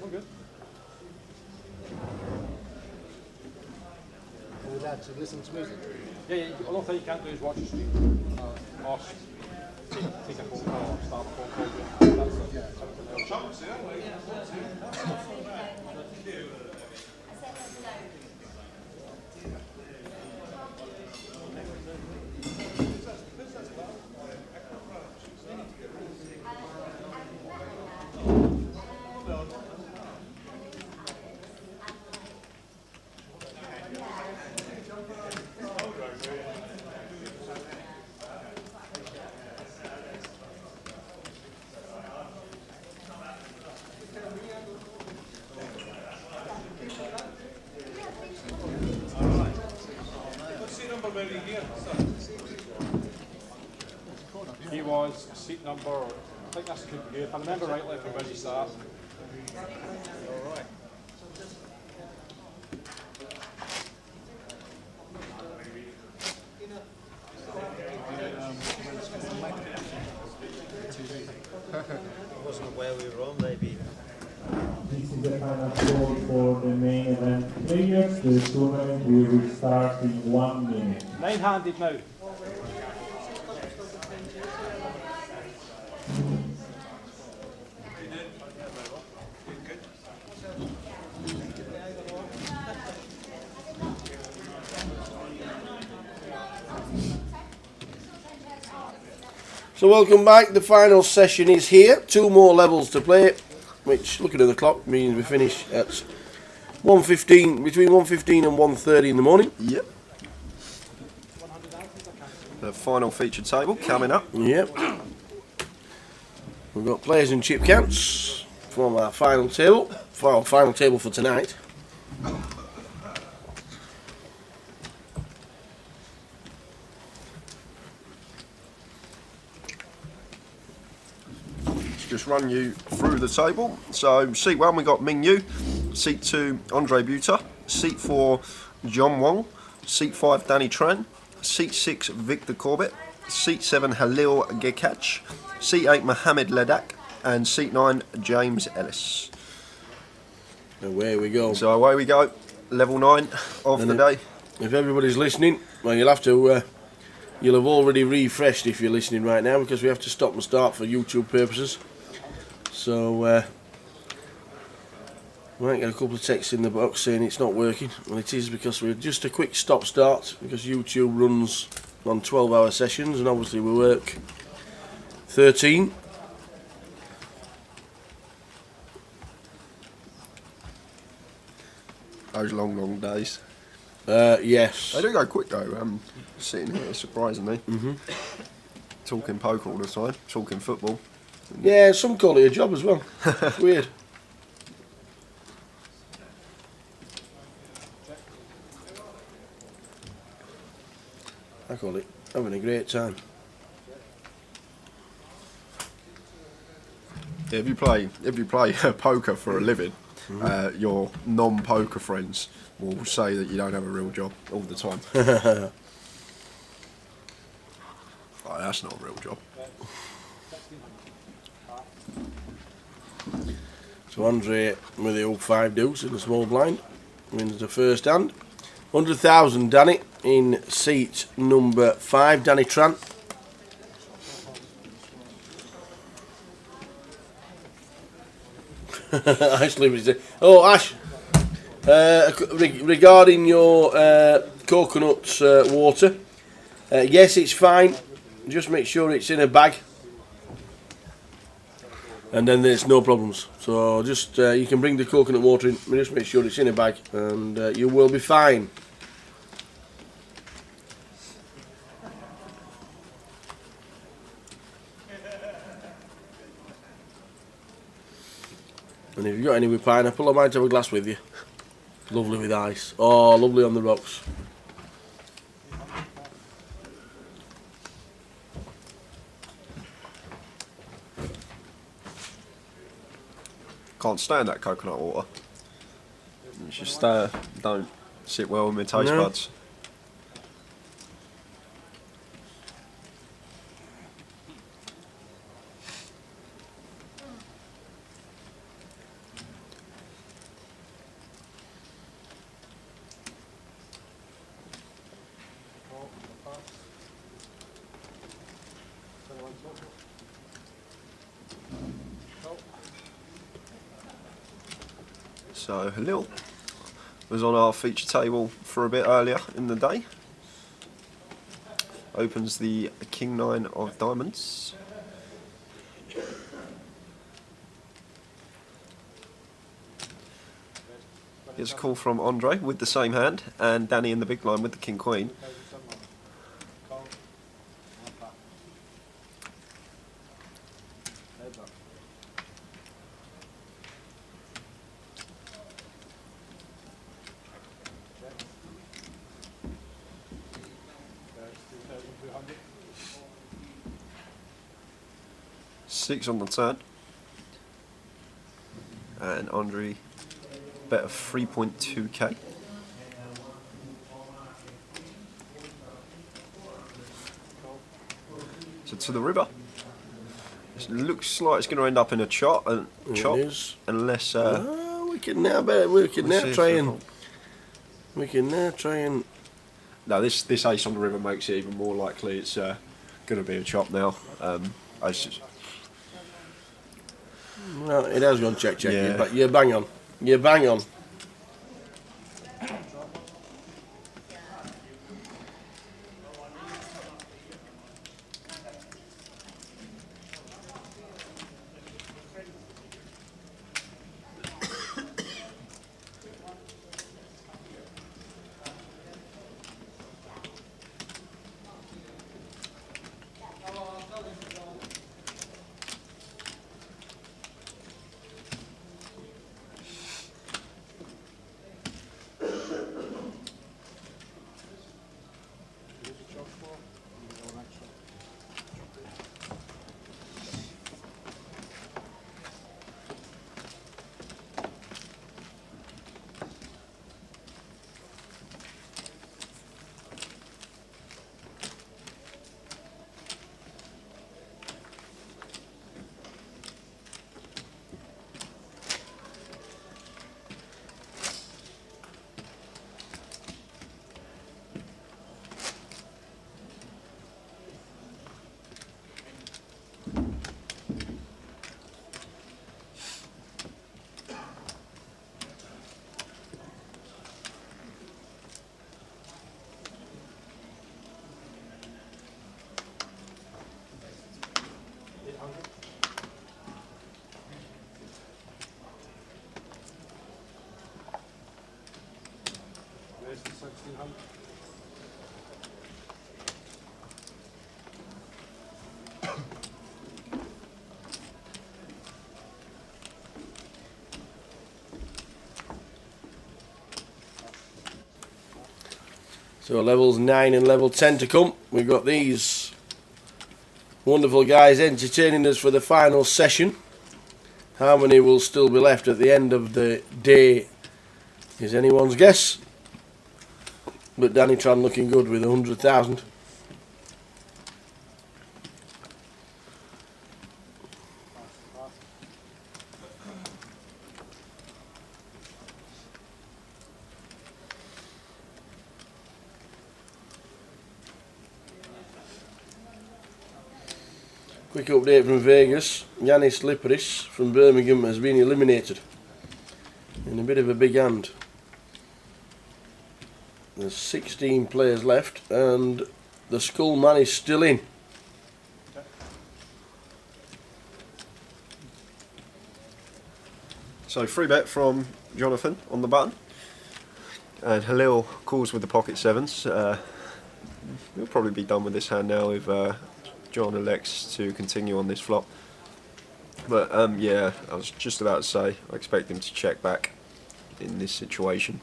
All good. Are we allowed to listen to music? Yeah, the only thing you can't do is watch the stream. Or take a phone call or start a phone call. That's it. He was seat number, I think that's good. If I remember rightly from where you start. Wasn't where we were on, maybe. This is the final call for the main event players. The tournament will restart in 1 minute. Nine-handed now. So welcome back. The final session is here. 2 more levels to play, which, looking at the clock, means we finish at 1:15, between 1:15 and 1:30 in the morning. Yep. The final feature table coming up. Yep. We've got players and chip counts from our final table. Final table for tonight. Just run you through the table. So seat 1 we got Ming Yu, seat 2 Andre Buta, seat 4 John Wong, seat 5 Danny Tran, seat 6 Victor Corbett, seat 7 Halil Gekach, seat 8 Mohamed Ledak, and seat 9 James Ellis. Away we go. So away we go, level 9 of the day. If everybody's listening, well, you'll have to. You'll have already refreshed if you're listening right now, because we have to stop and start for YouTube purposes. So we might get a couple of texts in the box saying it's not working. Well, it is, because we're just a quick stop start, because YouTube runs on 12-hour sessions, and obviously we work 13. Those long days. Yes. They do go quick though. Sitting here, surprisingly. Talking poker all the time, talking football. Yeah, some call it a job as well. It's weird. I call it having a great time. Yeah, if you play poker for a living, your non-poker friends will say that you don't have a real job all the time. Oh, that's not a real job. So Andre with the old 5 deuce in the small blind wins the first hand. 100,000 Danny in seat number 5, Danny Tran. Actually, oh Ash, regarding your coconut water, yes, it's fine. Just make sure it's in a bag, and then there's no problems. So just you can bring the coconut water in, just make sure it's in a bag, and you will be fine. And if you've got any with pineapple, I might have a glass with you. Lovely with ice. Oh, lovely on the rocks. Can't stand that coconut water. It's just don't sit well with my taste No. buds. So Halil was on our feature table for a bit earlier in the day. Opens the King 9 of diamonds. Here's a call from Andre with the same hand, and Danny in the big line with the King Queen. Six on the turn, and Andre bet of 3.2k. So to the river. It looks like it's going to end up in a chop, unless we can now try and. No, this ace on the river makes it even more likely it's going to be a chop now. Well, it has gone check, Yeah. but you're bang on. You're bang on. Where's the 1600? So levels 9 and level 10 to come. We've got these wonderful guys entertaining us for the final session. How many will still be left at the end of the day is anyone's guess. But Danny Tran looking good with 100,000. Quick update from Vegas. Yanis Liparis from Birmingham has been eliminated in a bit of a big hand. There's 16 players left and the Skull Man is still in. So free bet from Jonathan on the button, and Halil calls with the pocket sevens. We'll probably be done with this hand now if John elects to continue on this flop. But yeah, I was just about to say I expect him to check back in this situation.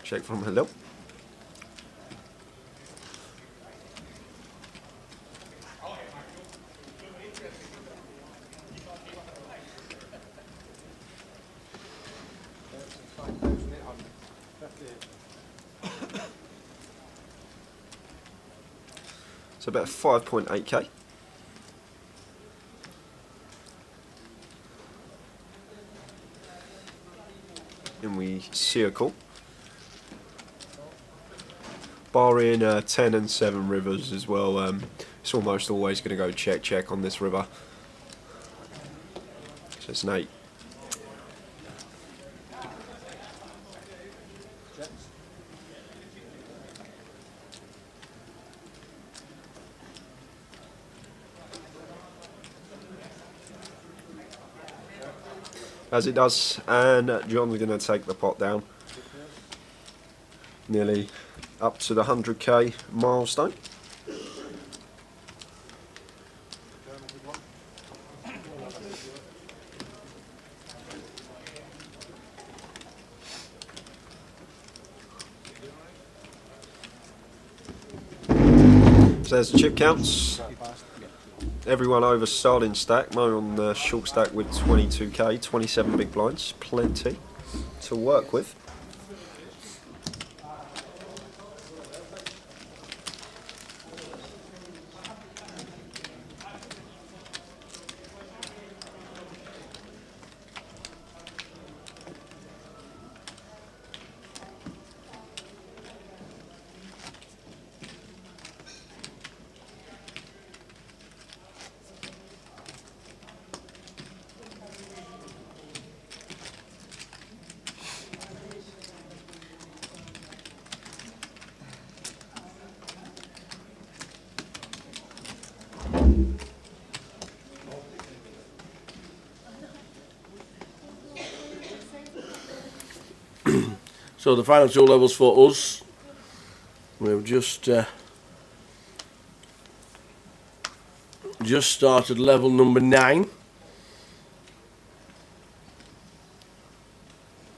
Check from Halil. So about 5.8k. And we see a call. Barring 10 and 7 rivers as well, it's almost always going to go check on this river. So it's an 8. As it does, and John's going to take the pot down. Nearly up to the 100k milestone. So there's the chip counts. Everyone over starting stack. Mo on the short stack with 22k, 27 big blinds, plenty to work with. So the final 2 levels for us, we've just started level number 9,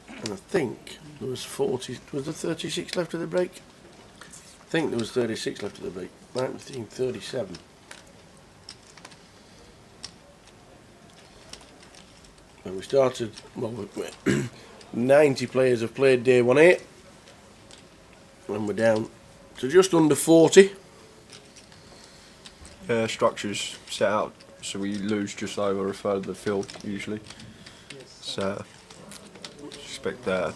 and I think there was 40. Was there 36 left of the break? I think there was 36 left of the break. Might be thinking 37. And we started. Well, 90 players have played day 1-8, and we're down to just under 40. Structures set out so we lose just over a third of the field usually. So expect that.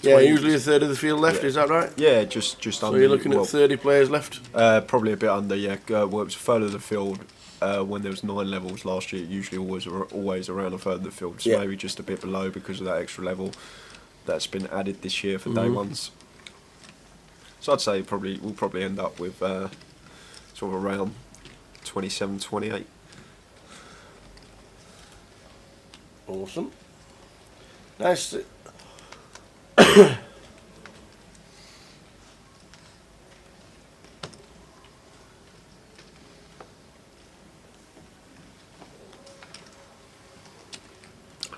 Yeah, usually a third of the field left. Yeah. Is that right? Yeah, just So under. you're looking at 30 players left. Probably a bit under. Yeah, well, it was a third of the field. When there was 9 levels last year, usually always around a third of the field. So Yeah. maybe just a bit below because of that extra level that's been added this year for day ones. So I'd say we'll probably end up with sort of around 27, 28. Awesome. Nice.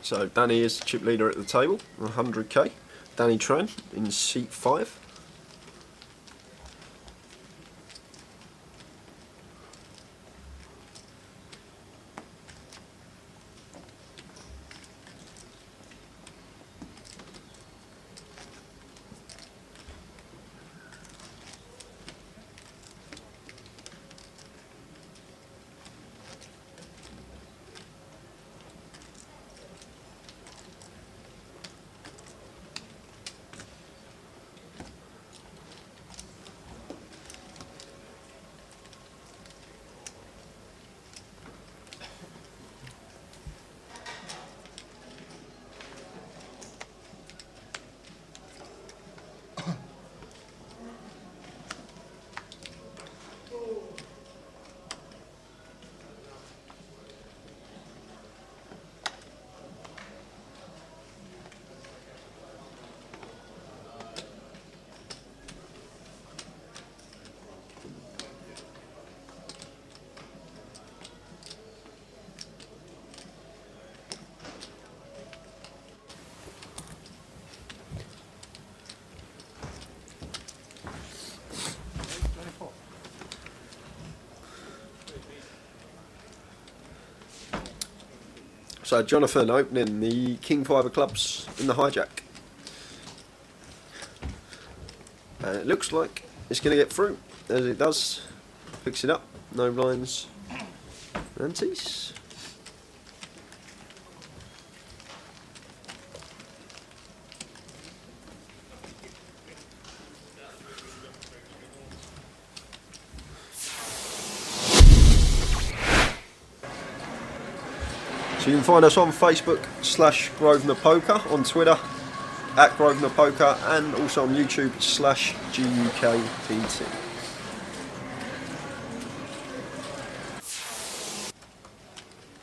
So Danny is the chip leader at the table, 100k. Danny Tran in seat 5. So Jonathan opening the King 5 of clubs in the hijack. And it looks like it's going to get through, as it does. Picks it up, no blinds, antes. So you can find us on Facebook /Grosvenor Poker, on Twitter @Grosvenor Poker, and also on YouTube /GUKPT.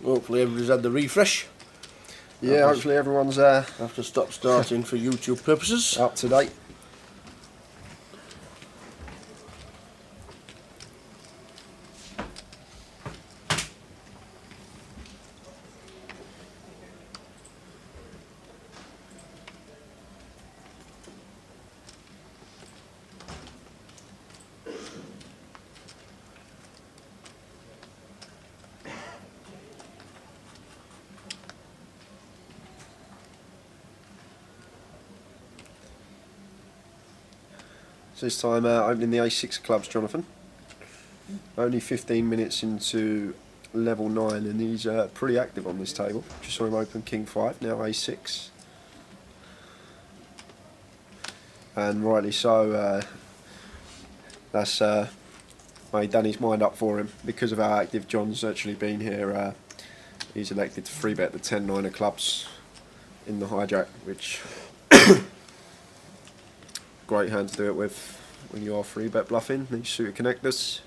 Hopefully everybody's had the refresh. Yeah, hopefully everyone's Have to stop starting for YouTube purposes. up to date. So this time opening the A6 clubs, Jonathan. Only 15 minutes into level 9, and he's pretty active on this table. Just saw him open King 5, now A6. And rightly so, that's made Danny's mind up for him. Because of how active John's actually been here, he's elected to 3-bet the 10-9 of clubs in the hijack, which... great hand to do it with when you are 3-bet bluffing these suited connectors.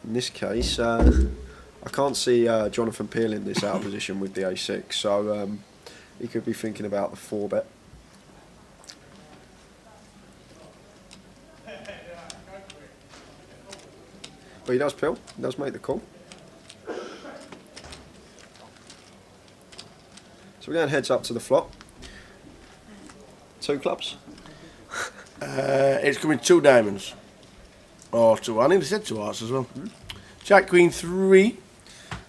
In this case, I can't see Jonathan peeling this out of position with the A6, so he could be thinking about the 4-bet. But he does peel, he does make the call. So we're going heads up to the flop. 2 clubs. It's coming 2 diamonds. Or 2, I think they said 2 hearts as well. Jack Queen 3.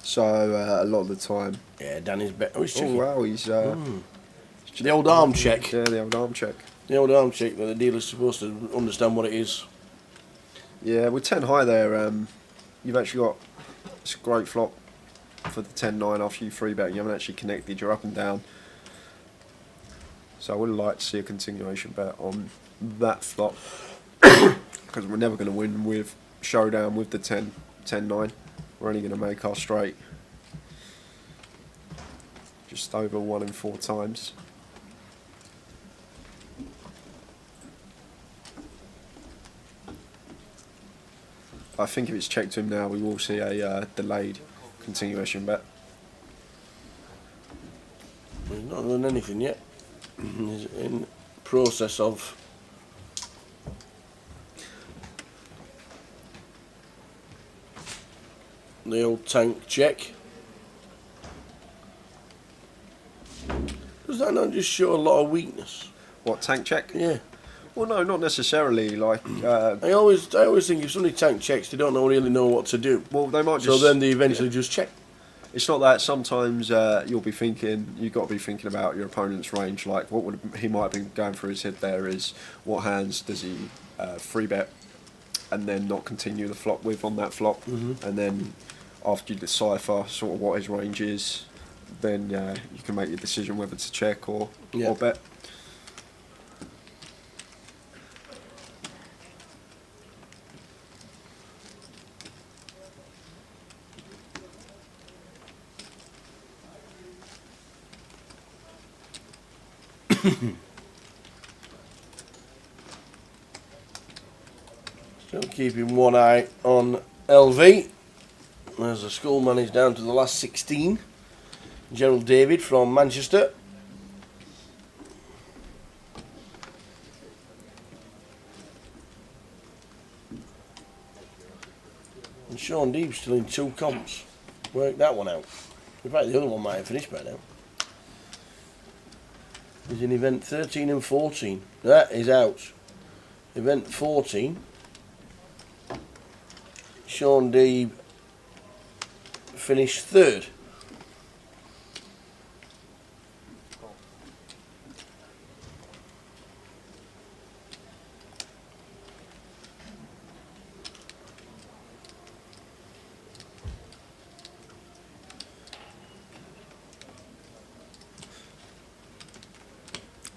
So a lot of the time. Yeah, Danny's bet. Oh, he's Oh checking. wow, he's The old arm check. yeah, the old arm check. The old arm check that the dealer's supposed to understand what it is. Yeah, with 10 high there, you've actually got it's a great flop for the 10-9 after you 3-bet. You haven't actually connected, you're up and down. So I would like to see a continuation bet on that flop. Because we're never going to win with showdown with the 10-9. We're only going to make our straight just over 1 in 4 times. I think if it's checked to him now, we will see a delayed continuation bet. He's not done anything yet. He's in process of the old tank check. Does that not just show a lot of weakness? What, tank check? Yeah. Well, no, not necessarily. Like, I always think if somebody tank checks, they don't really know what to do. well, they might So just. then they eventually just check. It's not that. Sometimes you'll be thinking, you've got to be thinking about your opponent's range. Like, what would he might have been going through his head there is, what hands does he 3-bet and then not continue the flop with on that flop, and then after you decipher sort of what his range is, then you can make your decision whether to check or bet. Still keeping one eye on LV. As the schoolman is down to the last 16. Gerald David from Manchester. And Sean Deeb's still in 2 comps. Work that one out. In fact, the other one might have finished by now. He's in event 13 and 14. That is out. Event 14. Sean Deeb finished 3rd.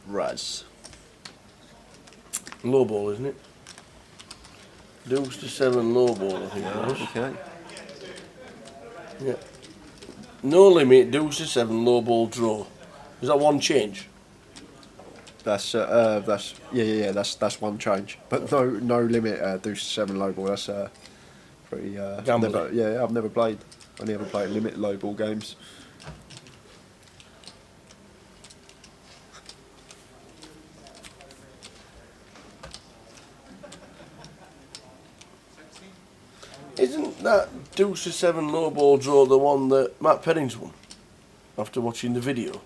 Raz. Low ball, isn't it? Deuce to 7 low ball, I think it was. Okay. Yeah. No limit, deuce to 7, low ball draw. Is that one change? That's that's one change, but no limit. Deuce to 7 low ball. That's pretty. Gambling. I've never played. Only ever played limit low ball games. Isn't that deuce to 7 low ball draw the one that Matt Penning's won? After watching the video.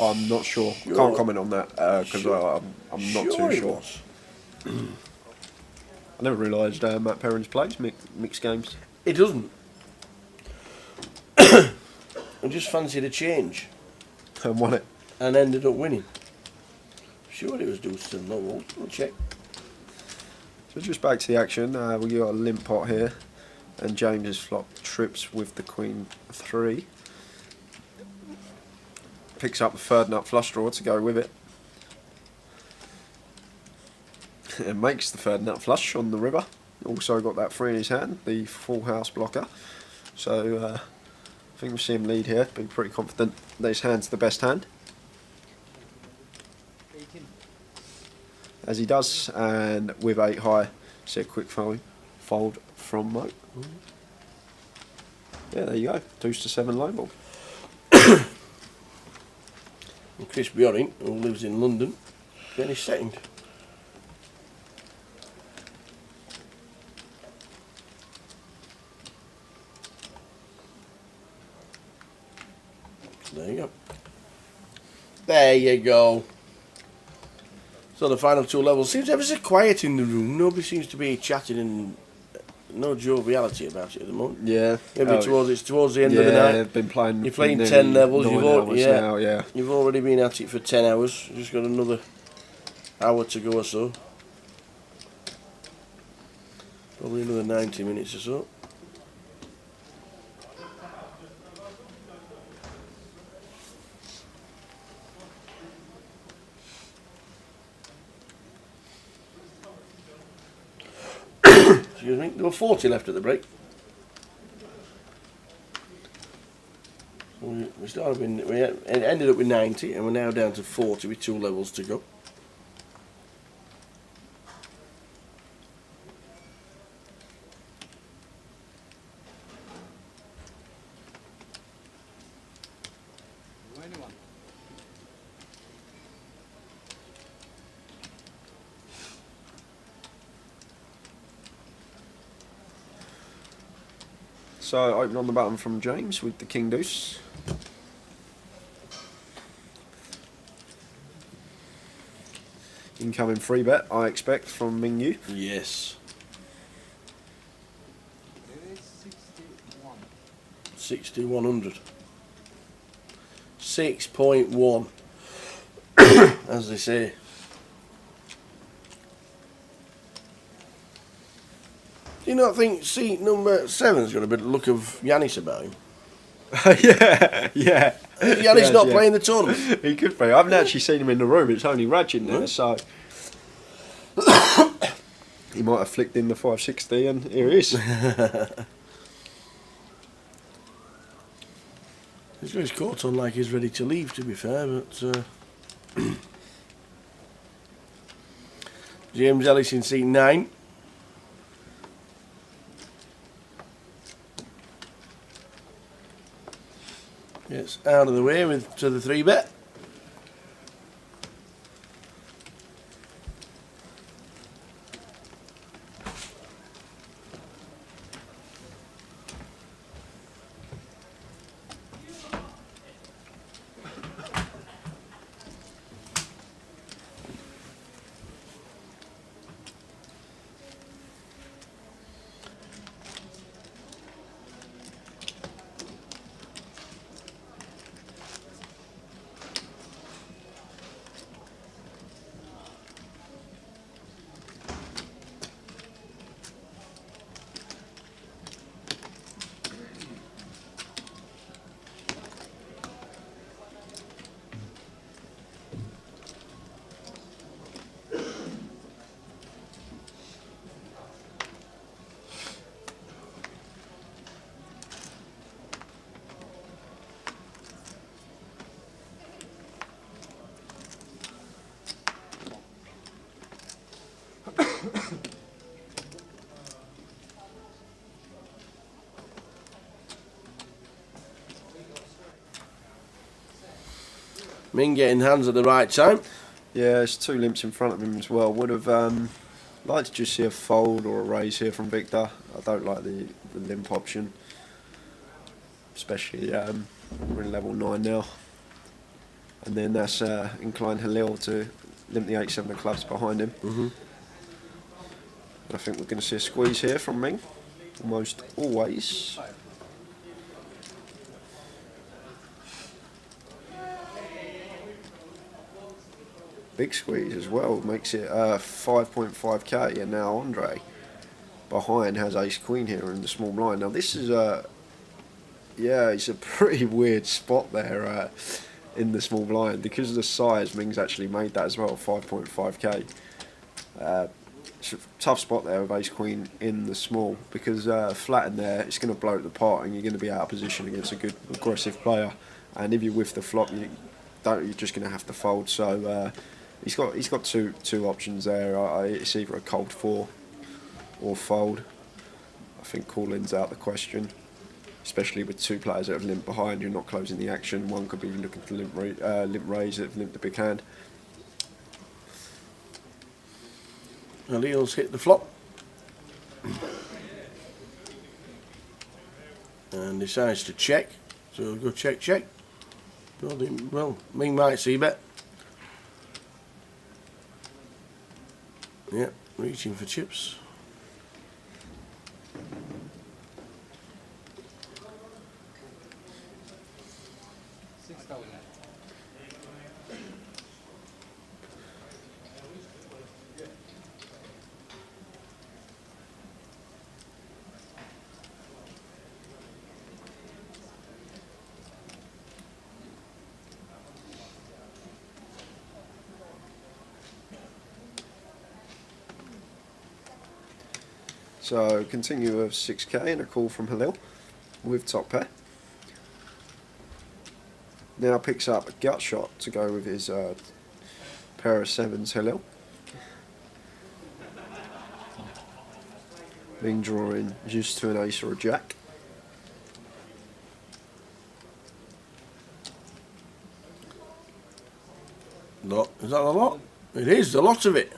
I'm not sure. Sure. Can't comment on that because Sure. I'm not too it sure. was. I never realised Matt Perrins plays mixed games. It doesn't. I just fancied a change And won it. and ended up winning. Sure it was deuce to 7 low ball. We'll check. So just back to the action. We got a limp pot here, and James has flopped trips with the Queen 3. Picks up the third nut flush draw to go with it. And makes the third nut flush on the river. Also got that 3 in his hand, the full house blocker. So I think we'll see him lead here. Be pretty confident that his hand's the best hand. As he does, and with 8 high, see a quick fold from Mo. Yeah, there you go. Deuce to 7 low ball. And Chris Bjoring, who lives in London, finished second. There you go. There you go. So the final 2 levels seems ever so quiet in the room. Nobody seems to be chatting and no joviality about it at the moment. Yeah. Maybe towards the end of the night. They've been playing. You're playing nearly 10 levels. 9 You've hours now, yeah. You've already been at it for 10 hours. You've just got another hour to go or so. Probably another 90 minutes or so. Excuse me. There were 40 left at the break. We started with, we ended up with 90 and we're now down to 40 with 2 levels to go. So open on the button from James with the King Deuce. Incoming free bet, I expect, from Mingyu. Yes. 6,100. 6.1. As they say. Do you not think seat number 7's got a bit of look of Yanis about him? yeah. Yanis not playing the tournament. He could be. I haven't actually seen him in the room. It's only Raj in there, so he might have flicked in the 560, and here he is. He's got his coat on like he's ready to leave, to be fair, but James Ellis in seat 9. Gets out of the way to the 3 bet. Ming getting hands at the right time. Yeah, it's 2 limps in front of him as well. Would have liked to just see a fold or a raise here from Victor. I don't like the limp option, especially we're in level 9 now. And then that's inclined Halil to limp the 8-7 of clubs behind him. I think we're going to see a squeeze here from Ming, almost always. Big squeeze as well, makes it 5.5k, and now Andre behind has ace queen here in the small blind. Now this is yeah, it's a pretty weird spot there in the small blind. Because of the size, Ming's actually made that as well, 5.5k. It's a tough spot there with ace queen in the small, because flat in there, it's going to blow it apart and you're going to be out of position against a good aggressive player. And if you whiff the flop, you're just going to have to fold. So he's got two options there. It's either a cold 4 or fold. I think call-in's out the question, especially with 2 players that have limped behind. You're not closing the action. One could be looking to limp raise that have limped the big hand. Halil's hit the flop and decides to check. So we'll go check, check. Well, Ming might see bet. Yep, reaching for chips. So continue of 6k and a call from Halil with top pair. Now picks up a gut shot to go with his pair of 7s, Halil. Being drawing just to an ace or a jack. Lot. Is that a lot? It is, a lot of it.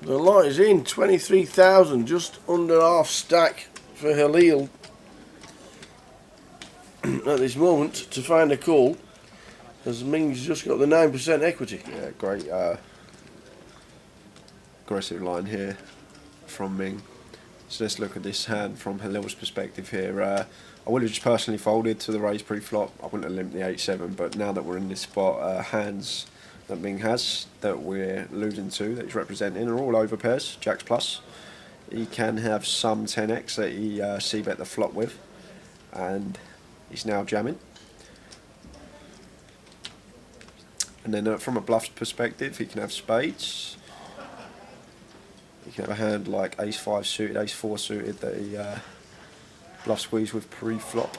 The lot is in, 23,000, just under half stack for Halil at this moment to find a call, as Ming's just got the 9% equity. Yeah, great aggressive line here from Ming. So let's look at this hand from Halil's perspective here. I would have just personally folded to the raise pre-flop. I wouldn't have limped the 8-7, but now that we're in this spot, hands that Ming has, that we're losing to, that he's representing, are all over pairs, jacks plus. He can have some 10x that he c-bet the flop with, and he's now jamming. And then from a bluff perspective, he can have spades. He can have a hand like ace-5 suited, ace-4 suited that he bluff squeeze with pre-flop.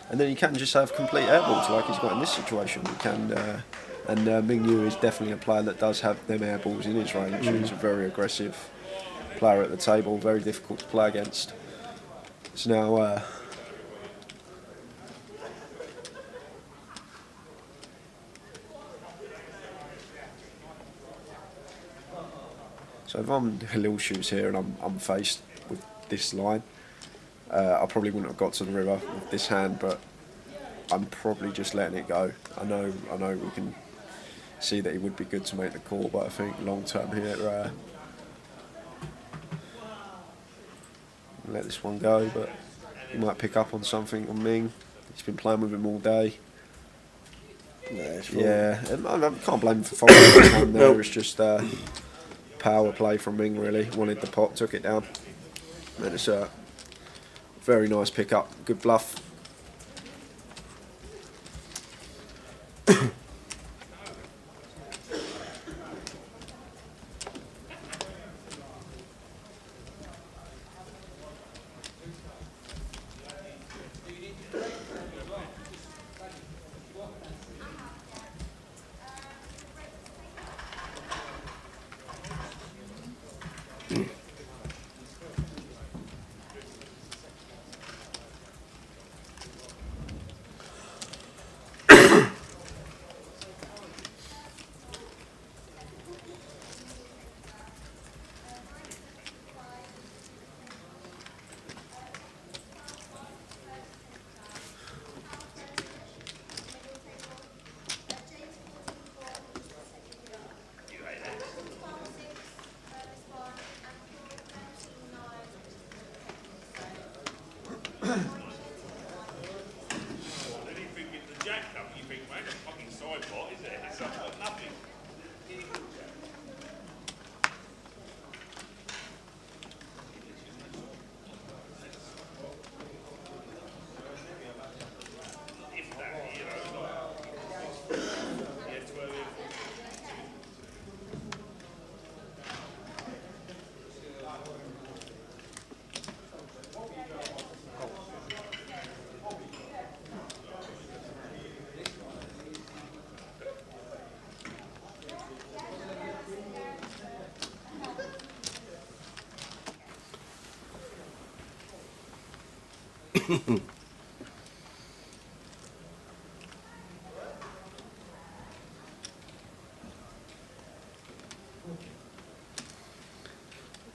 And then he can just have complete airballs like he's got in this situation. He can, and Ming Yu is definitely a player that does have them airballs in his range. He's a very aggressive player at the table, very difficult to play against. So now so if I'm Halil's shoes here and I'm faced with this line, I probably wouldn't have got to the river with this hand, but I'm probably just letting it go. I know we can see that he would be good to make the call, but I think long term here, let this one go, but he might pick up on something on Ming. He's been playing with him all day. Yeah, I can't blame him for folding this one there. It's just power play from Ming, really. Wanted the pot, took it down. And it's a very nice pick up, good bluff.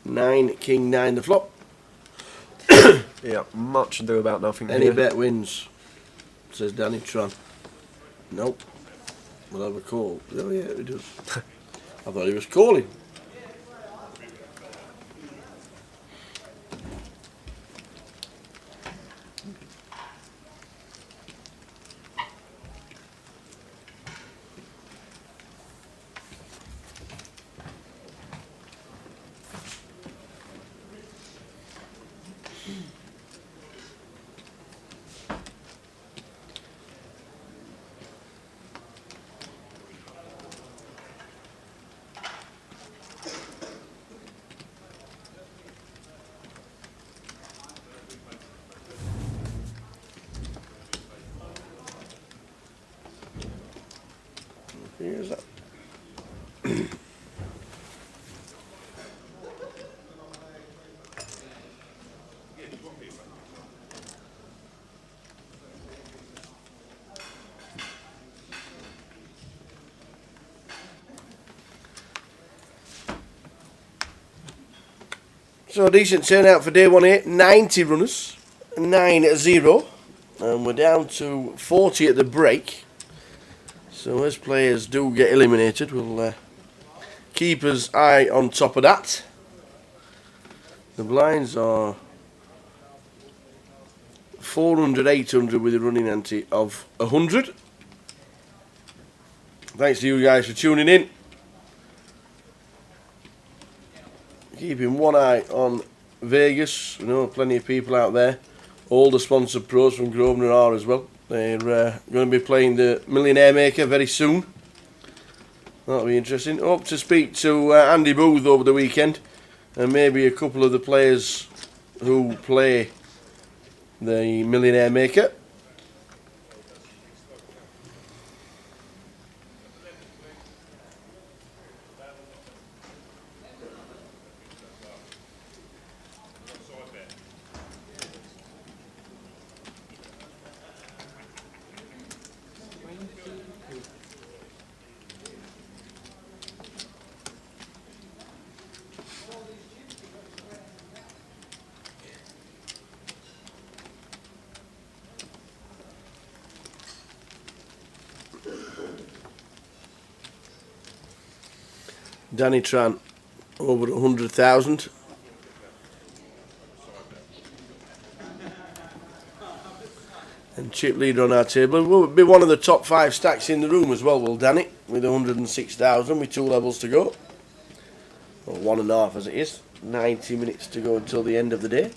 Nine, king, nine, the flop. Yeah, much ado about nothing Any here. bet wins, says Danny Tran. Nope. We'll have a call. Oh yeah, he does. I thought he was calling. Here's that. So a decent turnout for day 1 here. 90 runners, 9-0, and we're down to 40 at the break. So as players do get eliminated, we'll keep us eye on top of that. The blinds are 400, 800 with a running ante of 100. Thanks to you guys for tuning in. Keeping one eye on Vegas. We know plenty of people out there. All the sponsored pros from Grosvenor are as well. They're going to be playing the Millionaire Maker very soon. That'll be interesting. Hope to speak to Andy Booth over the weekend, and maybe a couple of the players who play the Millionaire Maker. Danny Tran over 100,000. And chip leader on our table. Will be one of the top 5 stacks in the room as well, will Danny, with 106,000 with 2 levels to go. Or 1.5 as it is. 90 minutes to go until the end of the day.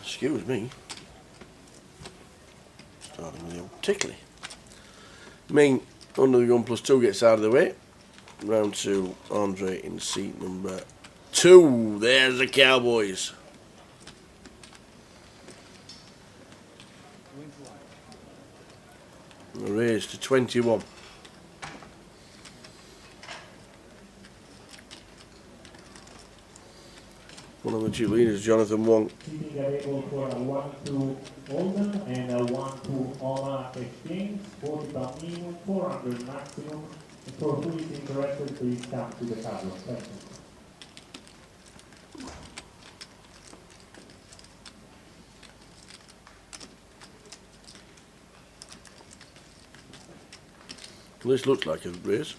Excuse me. Starting with the old tickly. Ming under the gun +2 gets out of the way. Round 2, Andre in seat number 2. There's the Cowboys. The raise to 21. One of the two leaders, Jonathan Wong. Keeping available for a 1-2 Oldham and a 1-2 Oma exchange, 40 pound minimum, 400 maximum. And for who is interested, please come to the table. Thank you. This looks like a race.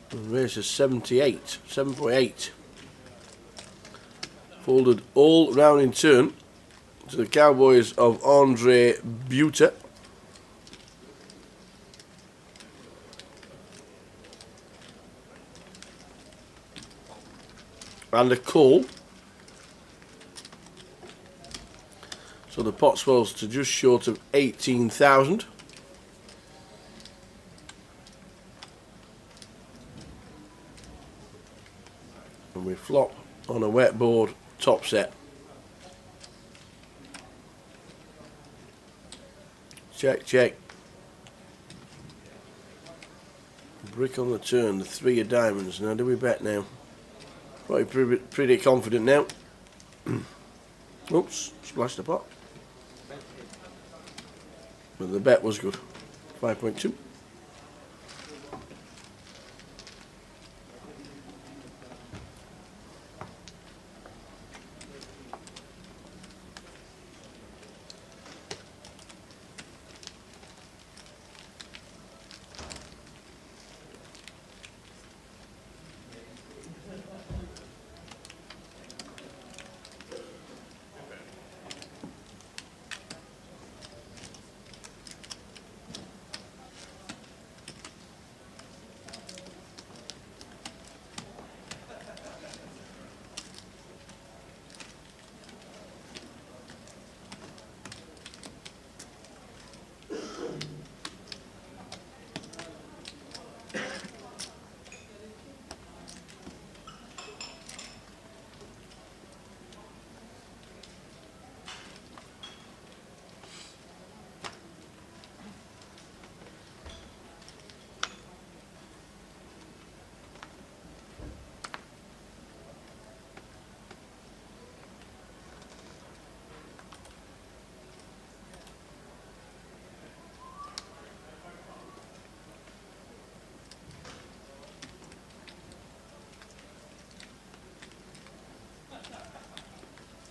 The race is 78, 7.8. Folded all round in turn to the Cowboys of Andre Buter. and a call. So the pot swells to just short of 18,000. And we flop on a wet board top set. Check, check. Brick on the turn, the 3 of diamonds. Now do we bet now? Probably pretty confident now. Oops, splashed the pot. But the bet was good. 5.2.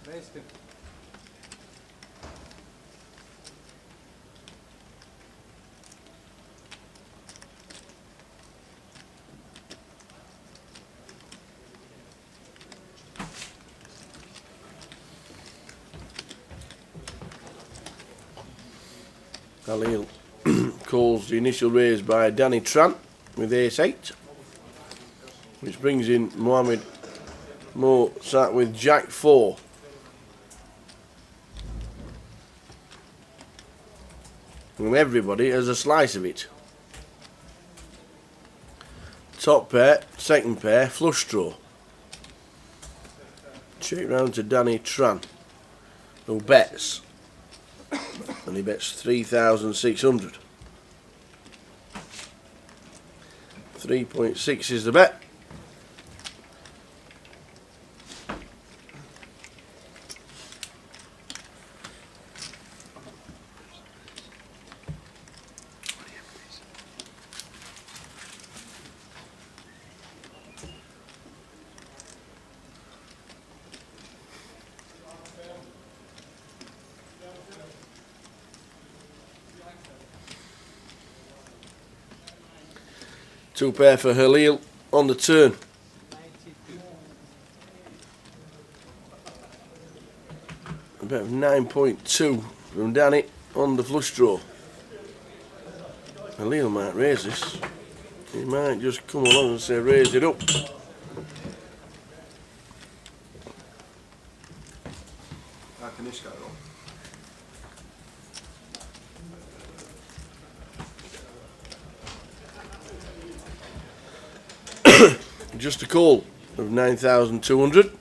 Raised him. Halil calls the initial raise by Danny Tran with ace-8, which brings in Mohammed Mo sat with jack-4. And everybody has a slice of it. Top pair, second pair, flush draw. Check round to Danny Tran, who bets. And he bets 3,600. 3.6 is the bet. Two pair for Halil on the turn. A bet of 9.2 from Danny on the flush draw. Halil might raise this. He might just come along and say raise it up. How can this go wrong? Just a call of 9,200.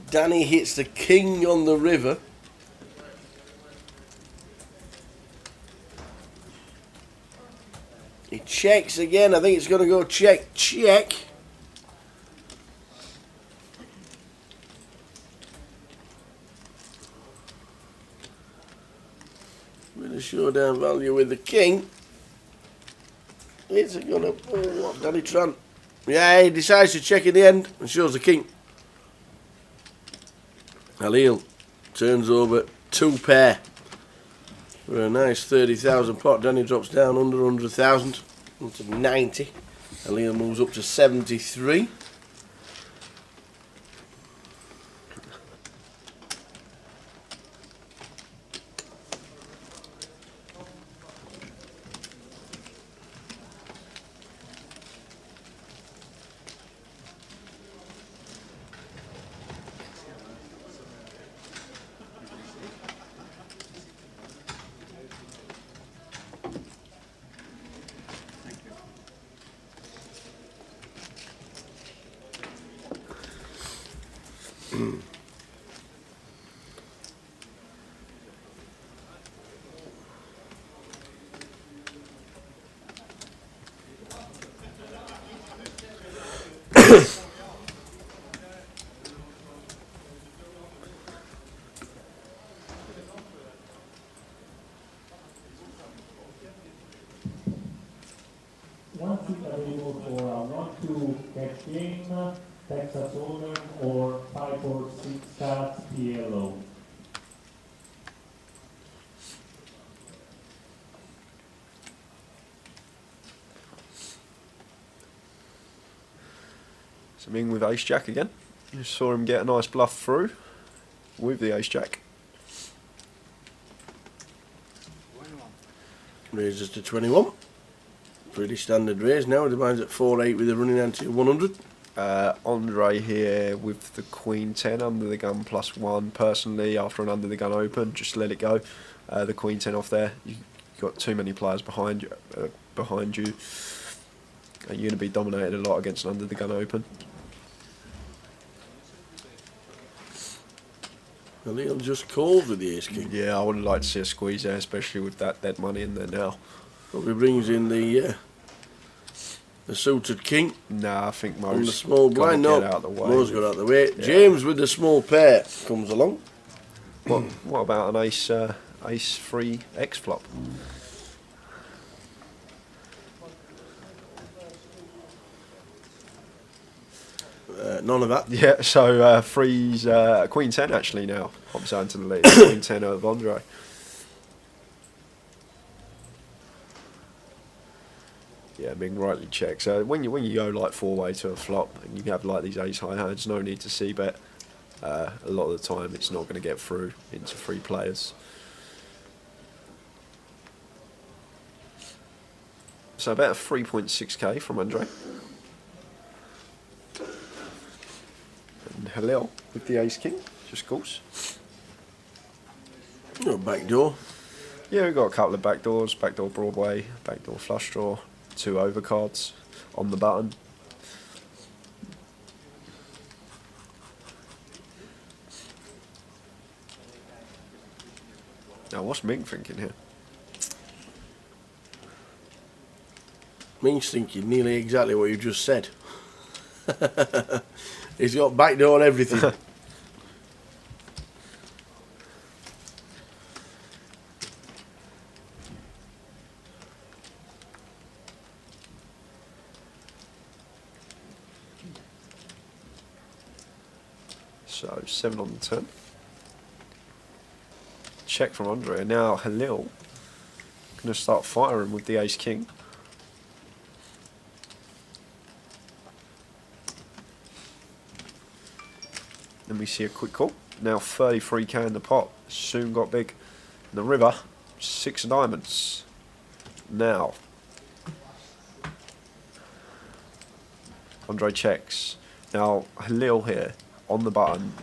Danny hits the king on the river. He checks again. I think it's going to go check, check. Bit of showdown value with the king. Is it going to... Oh, what, Danny Tran? Yeah, he decides to check in the end and shows the king. Halil turns over two pair for a nice 30,000 pot. Danny drops down under 100,000 into 90. Halil moves up to 73. available for a 1-2 cash game, Texas Hold'em, or 5 or 6 cards PLO. So Ming with Ace Jack again. You saw him get a nice bluff through with the Ace Jack. Raises to 21. Pretty standard raise now. The mine's at 4-8 with a running ante of 100. Andre here with the Queen 10 under the gun +1. Personally, after an under the gun open, just let it go. The Queen 10 off there. You've got too many players behind you. You're going to be dominated a lot against an under the gun open. Well, he'll just calls with the ace king. Yeah, I would like to see a squeeze there, especially with that dead money in there now. Probably brings in the suited king. Nah, I think Mo's On the small blind. got No, out of the way. Mo's got out of the way. Yeah. James with the small pair comes along. What about an ace 3 X flop? None of that. Yeah, so three's Queen 10 actually now. Hops down to the lead. Queen 10 of Andre. Yeah, Ming rightly checks. So when you go like 4-way to a flop and you have like these ace high hands, no need to see bet. A lot of the time it's not going to get through into 3 players. So about 3.6k from Andre. And Halil with the ace king, just calls. Oh, back door. Yeah, we've got a couple of backdoors, backdoor Broadway, backdoor flush draw, 2 overcards on the button. Now what's Ming thinking here? Ming's thinking nearly exactly what you just said. He's got backdoor and everything. So 7 on the turn. Check from Andre. And now Halil going to start firing with the ace king. Let me see a quick call. Now 33k in the pot. Soon got big. In the river, 6 diamonds. Now Andre checks. Now Halil here on the button.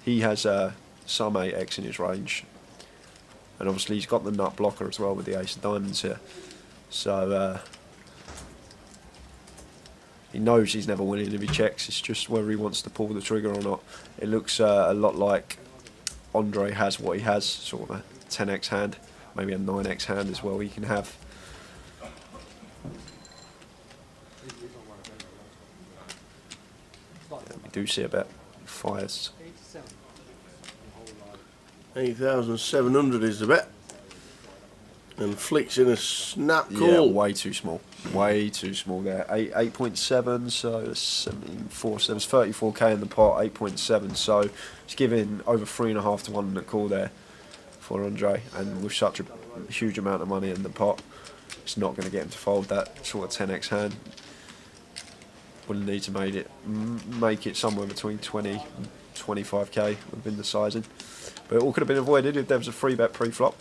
He has some 8x in his range. And obviously he's got the nut blocker as well with the ace of diamonds here. So he knows he's never winning if he checks. It's just whether he wants to pull the trigger or not. It looks a lot like Andre has what he has, sort of a 10x hand, maybe a 9x hand as well he can have. Yeah, we do see a bet. Fires. 8,700 is the bet. And flicks in a snap call. Yeah, way too small. Way too small there. 8.7, so 17.4, so there's 34k in the pot, 8.7, so it's giving over 3.5 to 1 in the call there for Andre, and with such a huge amount of money in the pot, it's not going to get him to fold that sort of 10x hand. We'll need to make it somewhere between 20 and 25k within the sizing. But it all could have been avoided if there was a free bet pre-flop.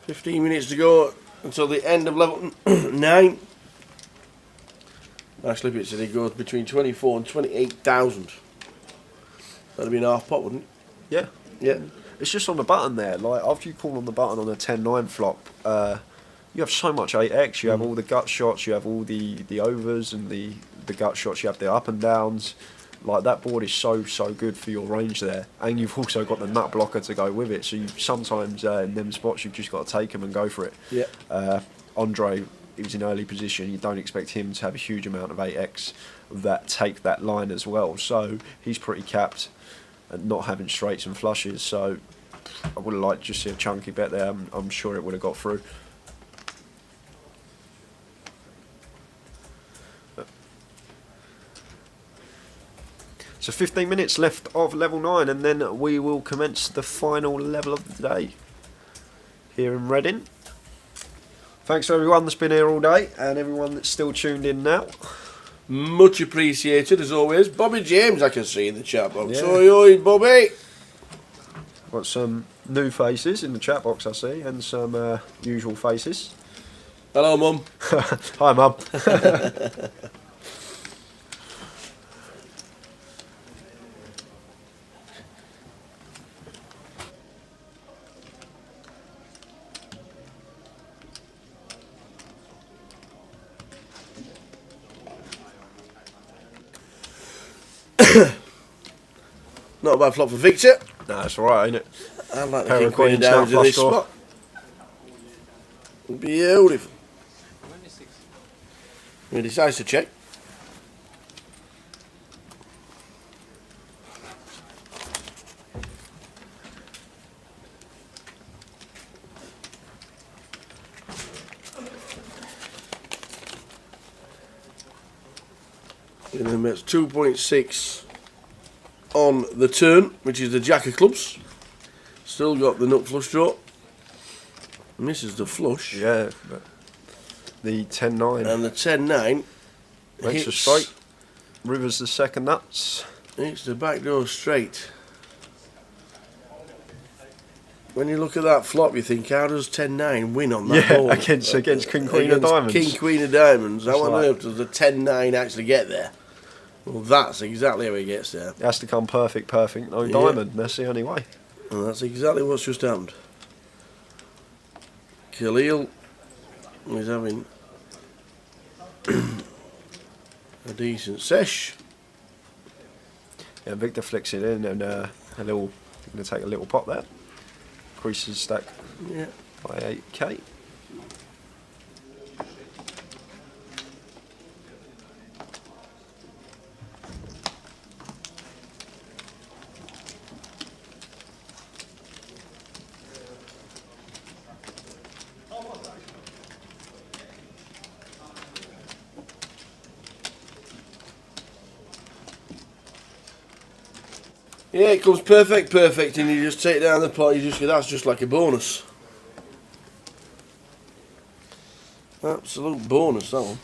$15 minutes to go until the end of level 9. Nice Lippet said he goes between 24 and 28,000. That'd be an half pot, wouldn't it? Yeah. Yeah. It's just on the button there. Like after you call on the button on a 10-9 flop, you have so much 8x. You have all the gut shots. You have all the overs and the gut shots. You have the up and downs. Like that board is so good for your range there, and you've also got the nut blocker to go with it. So you sometimes in them spots you've just got to take them and go for it. Yeah. Andre, he was in early position. You don't expect him to have a huge amount of 8x that take that line as well. So he's pretty capped at not having straights and flushes. So I would have liked to just see a chunky bet there. I'm sure it would have got through. So 15 minutes left of level 9, and then we will commence the final level of the day here in Reading. Thanks to everyone that's been here all day and everyone that's still tuned in now. Much appreciated as always. Bobby James, I can see in the chat box. Yeah. Oi, oi, Bobby. Got some new faces in the chat box, I see, and some usual faces. Hello, Mum. Hi, Mum. Not a bad flop for Victor. No, it's alright, ain't it? I like the Pair King of Queen of queens, Diamonds in now this flush draw. spot. Beautiful. He decides to check. And then that's 2.6 on the turn, which is the Jack of Clubs. Still got the nut flush draw. Misses the flush. Yeah, but the 10-9 And the 10-9 makes a hits, straight. Rivers the second nuts. hits the back door straight. When you look at that flop, you think, how does 10-9 win on that Yeah, board? against King Queen of Against Diamonds. King Queen of Diamonds. How It's on like- earth does the 10-9 actually get there? Well, that's exactly how he gets there. It has to come perfect, no Yeah. diamond. That's the only way. And that's exactly what's just happened. Khalil is having a decent sesh. Yeah, Victor flicks it in and going to take a little pot there. Increases stack Yeah. by 8k. Yeah, it comes perfect, and you just take down the pot. You just go, that's just like a bonus. Absolute bonus, that one.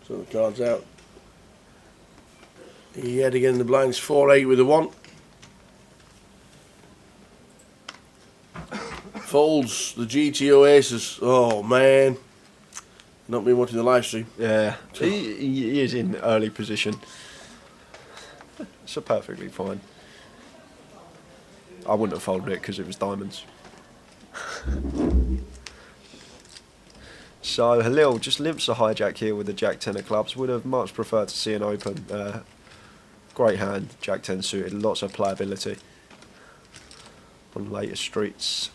So the card's out. He had again the blinds 4-8 with a 1. Folds the GTO aces. Oh man. Not been watching the live stream. Yeah, he is in early position. So perfectly fine. I wouldn't have folded it because it was diamonds. So Halil just limps a hijack here with the Jack 10 of clubs. Would have much preferred to see an open. Great hand, Jack 10 suited, lots of playability on later streets.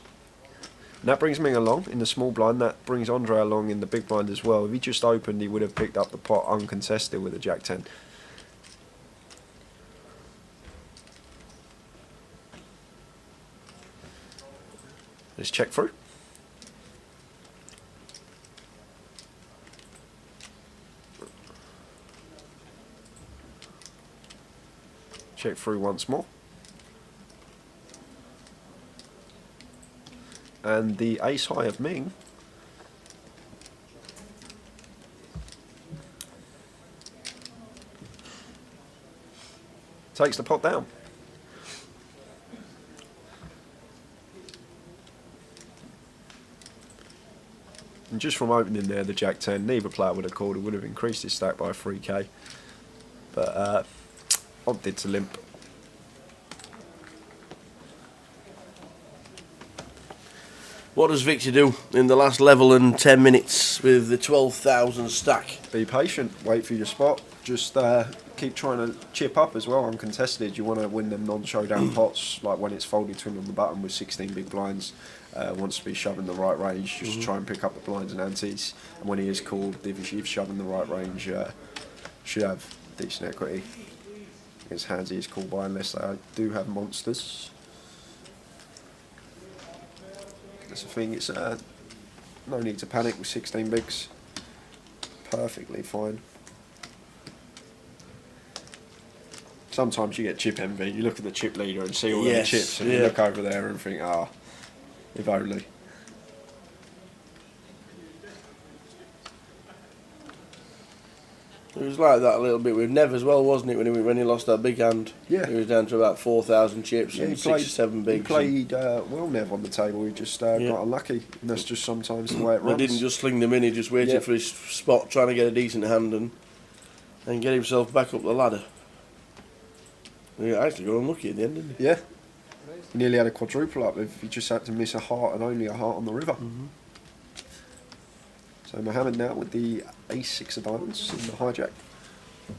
And that brings Ming along in the small blind. That brings Andre along in the big blind as well. If he just opened, he would have picked up the pot uncontested with a Jack 10. Let's check through. Check through once more. And the ace high of Ming takes the pot down. And just from opening there, the Jack 10, neither player would have called. It would have increased his stack by 3k. But opted to limp. What does Victor do in the last level and 10 minutes with the 12,000 stack? Be patient, wait for your spot. Just keep trying to chip up as well, uncontested. You want to win them non-showdown pots, like when it's folded to him on the button with 16 big blinds. Wants to be shoving the right range, just try and pick up the blinds and antes. And when he is called, if he's shoving the right range, should have decent equity. Against hands he is called by, unless they do have monsters. That's the thing, it's no need to panic with 16 bigs. Perfectly fine. Sometimes you get chip envy. You look at the chip leader and see all the chips, and you look over there and think, ah, if only. It was like that a little bit with Nev as well, wasn't it? When he lost that big hand, Yeah. he was down to about 4,000 chips Yeah, and 6 or 7 bigs. He played well, Nev, on the table. He just got unlucky, and that's just sometimes the way it runs. He didn't just sling them in. He just waited for his spot, trying to get a decent hand and get himself back up the ladder. He actually got unlucky at the end, didn't he? Yeah. He nearly had a quadruple up if he just had to miss a heart and only a heart on the river. So Mohammed now with the ace-6 of diamonds in the hijack.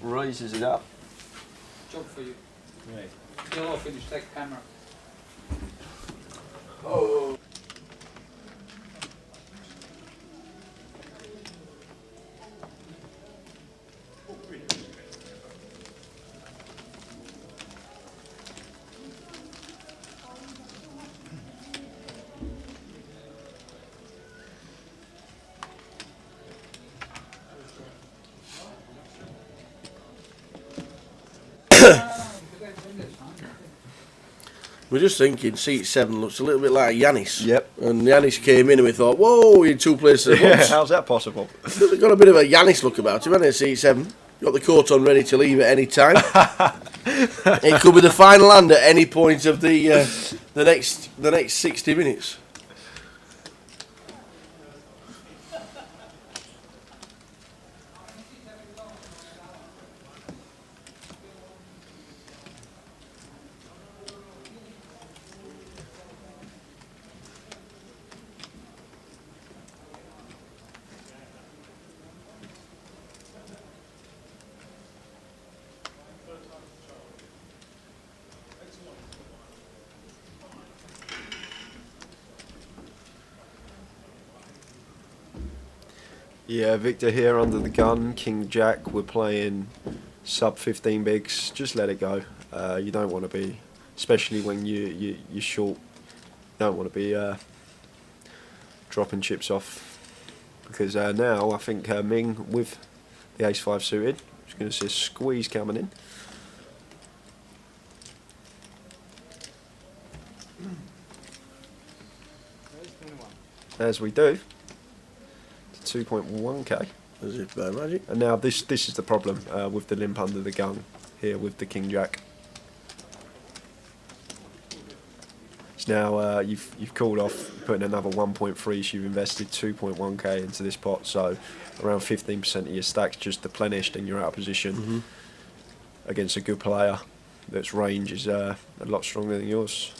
Raises it up. Job for you. Right. Yellow finish, take camera. We're just thinking seat 7 looks a little bit like Yanis. Yep. And Yanis came in and we thought, whoa, we're in 2 places at once. How's that possible? They've got a bit of a Yanis look about him, hasn't it, seat 7? Got the coat on ready to leave at any time. It could be the final hand at any point of the next 60 minutes. Yeah, Victor here under the gun, King Jack. We're playing sub 15 bigs. Just let it go. You don't want to be, especially when you're short. You don't want to be dropping chips off, because now I think Ming with the ace-5 suited is going to see a squeeze coming in. As we do. 2.1k. As if by magic. And now this is the problem with the limp under the gun here with the King Jack. So now you've called off putting another 1.3, so you've invested 2.1k into this pot, so around 15% of your stack's just deplenished and you're out of position against a good player that's range is a lot stronger than yours.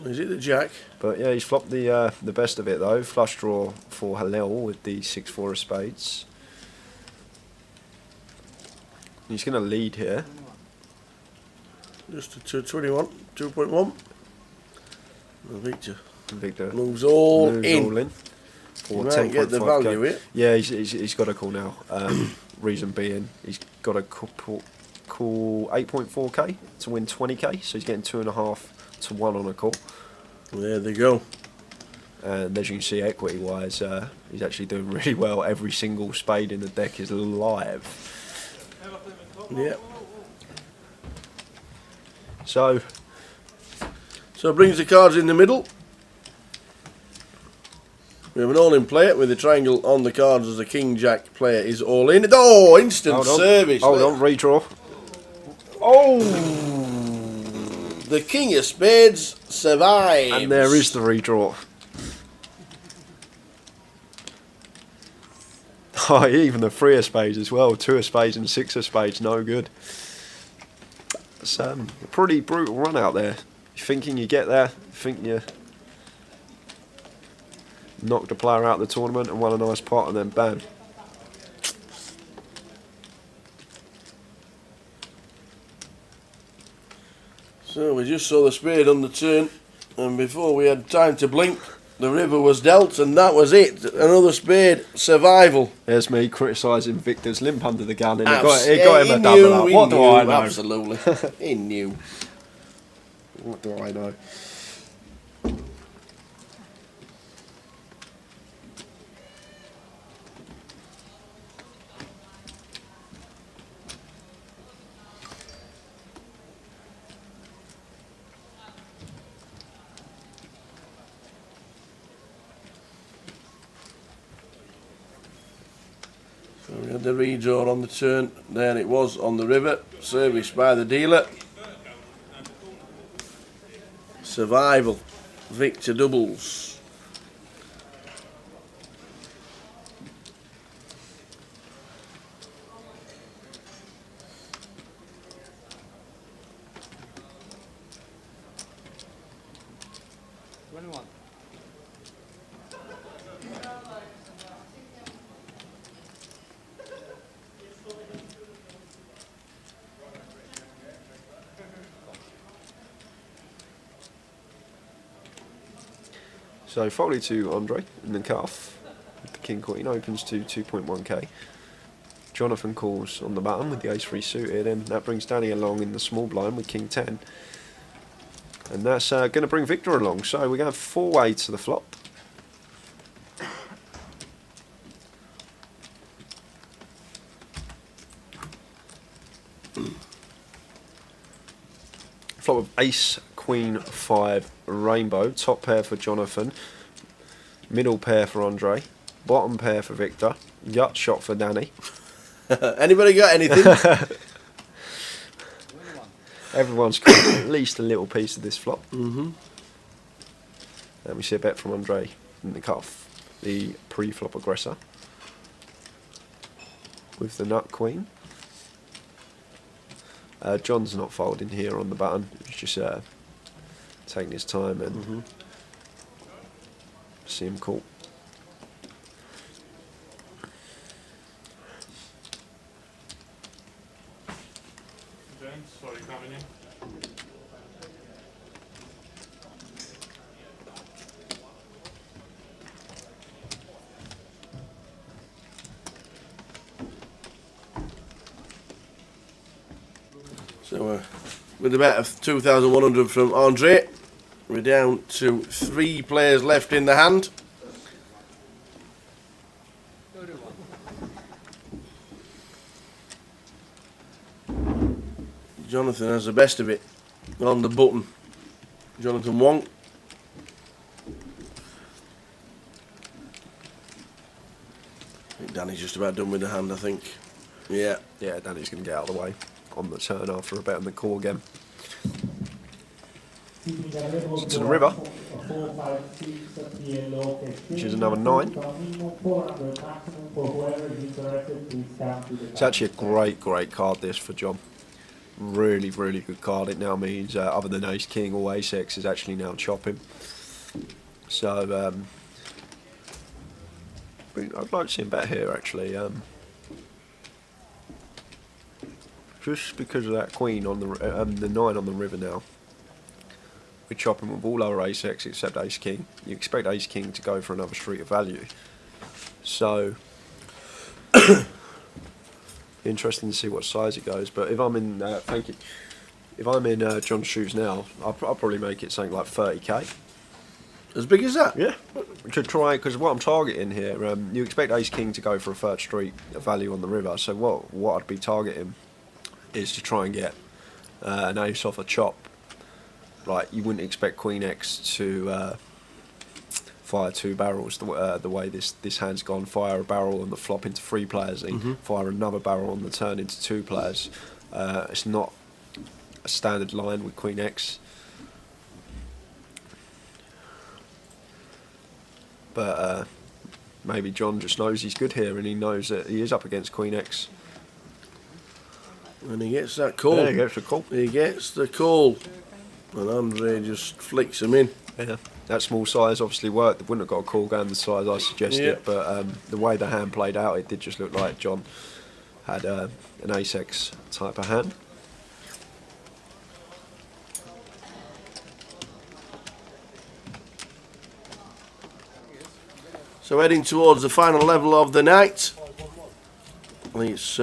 Is it the Jack? But yeah, he's flopped the best of it though. Flush draw for Hillel with the 6-4 of spades. He's going to lead here. Just a 221, 2.1. Victor moves all moves in. All in You for might get the 10.5k. value it. Yeah, he's got a call now. Reason being, he's got a call 8.4k to win 20k, so he's getting 2.5 to 1 on a call. There they go. And as you can see, equity wise, he's actually doing really well. Every single spade in the deck is live. Yeah. So it brings the cards in the middle. We have an all-in player with a triangle on the cards as the King Jack player is all in. Oh, instant service. Hold on, redraw. Oh, the King of Spades survives. And there is the redraw. Oh, even the 3 of spades as well. 2 of spades and 6 of spades, no good. It's a pretty brutal run out there. You're thinking you get there, you think you knocked a player out of the tournament and won a nice pot, and then bam. So we just saw the spade on the turn, and before we had time to blink, the river was dealt, and that was it. Another spade, survival. There's me criticising Victor's limp under the gun, and He it got him a double up. What do I know? Absolutely. He knew. What do I know? So we had the redraw on the turn, there it was on the river, serviced by the dealer. Survival, Victor doubles. So foley to Andre in the cuff. The king queen opens to 2.1k. Jonathan calls on the button with the ace-3 suited, and that brings Danny along in the small blind with king 10. And that's going to bring Victor along. So we're going to have 4-way to the flop. Flop of ace, queen, 5, rainbow. Top pair for Jonathan. Middle pair for Andre. Bottom pair for Victor. Gut shot for Danny. Anybody got anything? Everyone's got at least a little piece of this flop. Mm-hmm. And we see a bet from Andre in the cuff. The pre-flop aggressor. With the nut queen. John's not folding here on the button. He's just taking his time and see him call. James, sorry, coming in. So with a bet of 2,100 from Andre, we're down to 3 players left in the hand. Jonathan has the best of it on the button. Jonathan Wong. I think Danny's just about done with the hand, I think. Yeah. Yeah, Danny's going to get out of the way on the turn after a bet on the call again. To the river, which is another 9. It's actually a great card this for John. Really good card. It now means other than ace king or ace x is actually now chopping. So I'd like to see him bet here actually. Just because of that queen on the 9 on the river now. We're chopping with all our ace x except ace king. You expect ace king to go for another street of value. So interesting to see what size it goes. But if I'm in, if I'm in John's shoes now, I'll probably make it something like 30k. As big as that? Yeah. To try, because what I'm targeting here, you expect ace king to go for a third street of value on the river. So what I'd be targeting is to try and get an ace off a chop. Like you wouldn't expect queen x to fire 2 barrels the way this hand's gone. Fire a barrel on the flop into 3 players, and fire another barrel on the turn into 2 players. It's not a standard line with queen x. But maybe John just knows he's good here, and he knows that he is up against queen x. And he gets that call. Yeah, he gets the call. He gets the call. And Andre just flicks him in. Yeah. that small size obviously worked. They wouldn't have got a call going the size I suggested, Yep. but the way the hand played out, it did just look like John had an ace-X type of hand. So heading towards the final level of the night. I think it's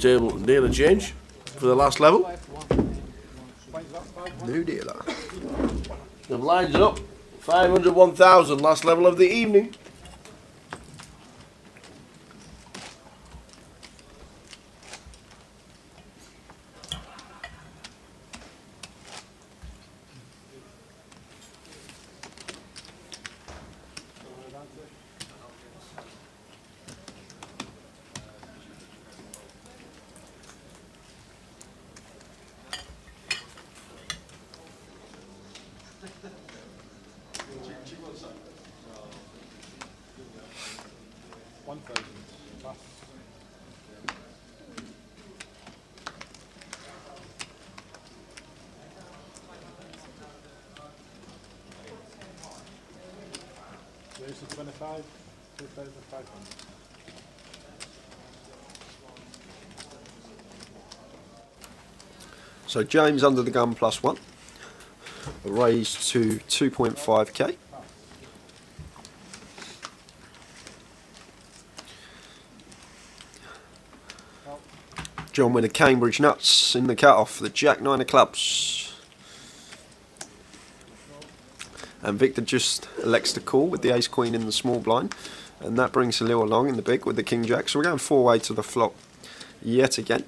table dealer change for the last level. New dealer. The blinds are up. 500, 1,000, last level of the evening. There's the 25, 2,500. So James under the gun +1, raised to 2.5k. John with a Cambridge nuts in the cut-off, the Jack 9 of clubs. And Victor just elects to call with the ace queen in the small blind, and that brings Halil along in the big with the king jack. So we're going 4-way to the flop yet again.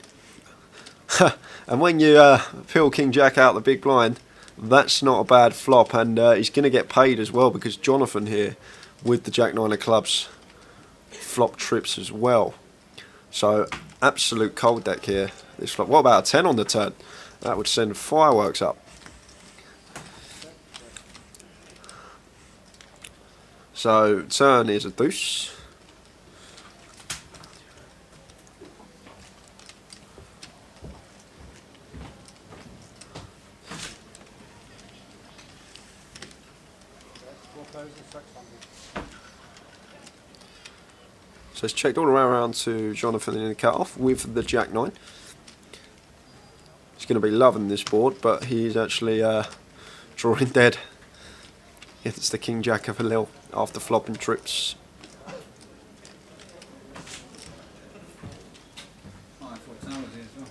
And when you peel king jack out the big blind, that's not a bad flop, and he's going to get paid as well, because Jonathan here with the Jack 9 of clubs flop trips as well. So absolute cold deck here this flop. What about a 10 on the turn? That would send fireworks up. So turn is a deuce. So it's checked all around to Jonathan in the cut-off with the Jack 9. He's going to be loving this board, but he's actually drawing dead. It's the King Jack of Halil after flopping trips. Oh, I thought Sam was here as well.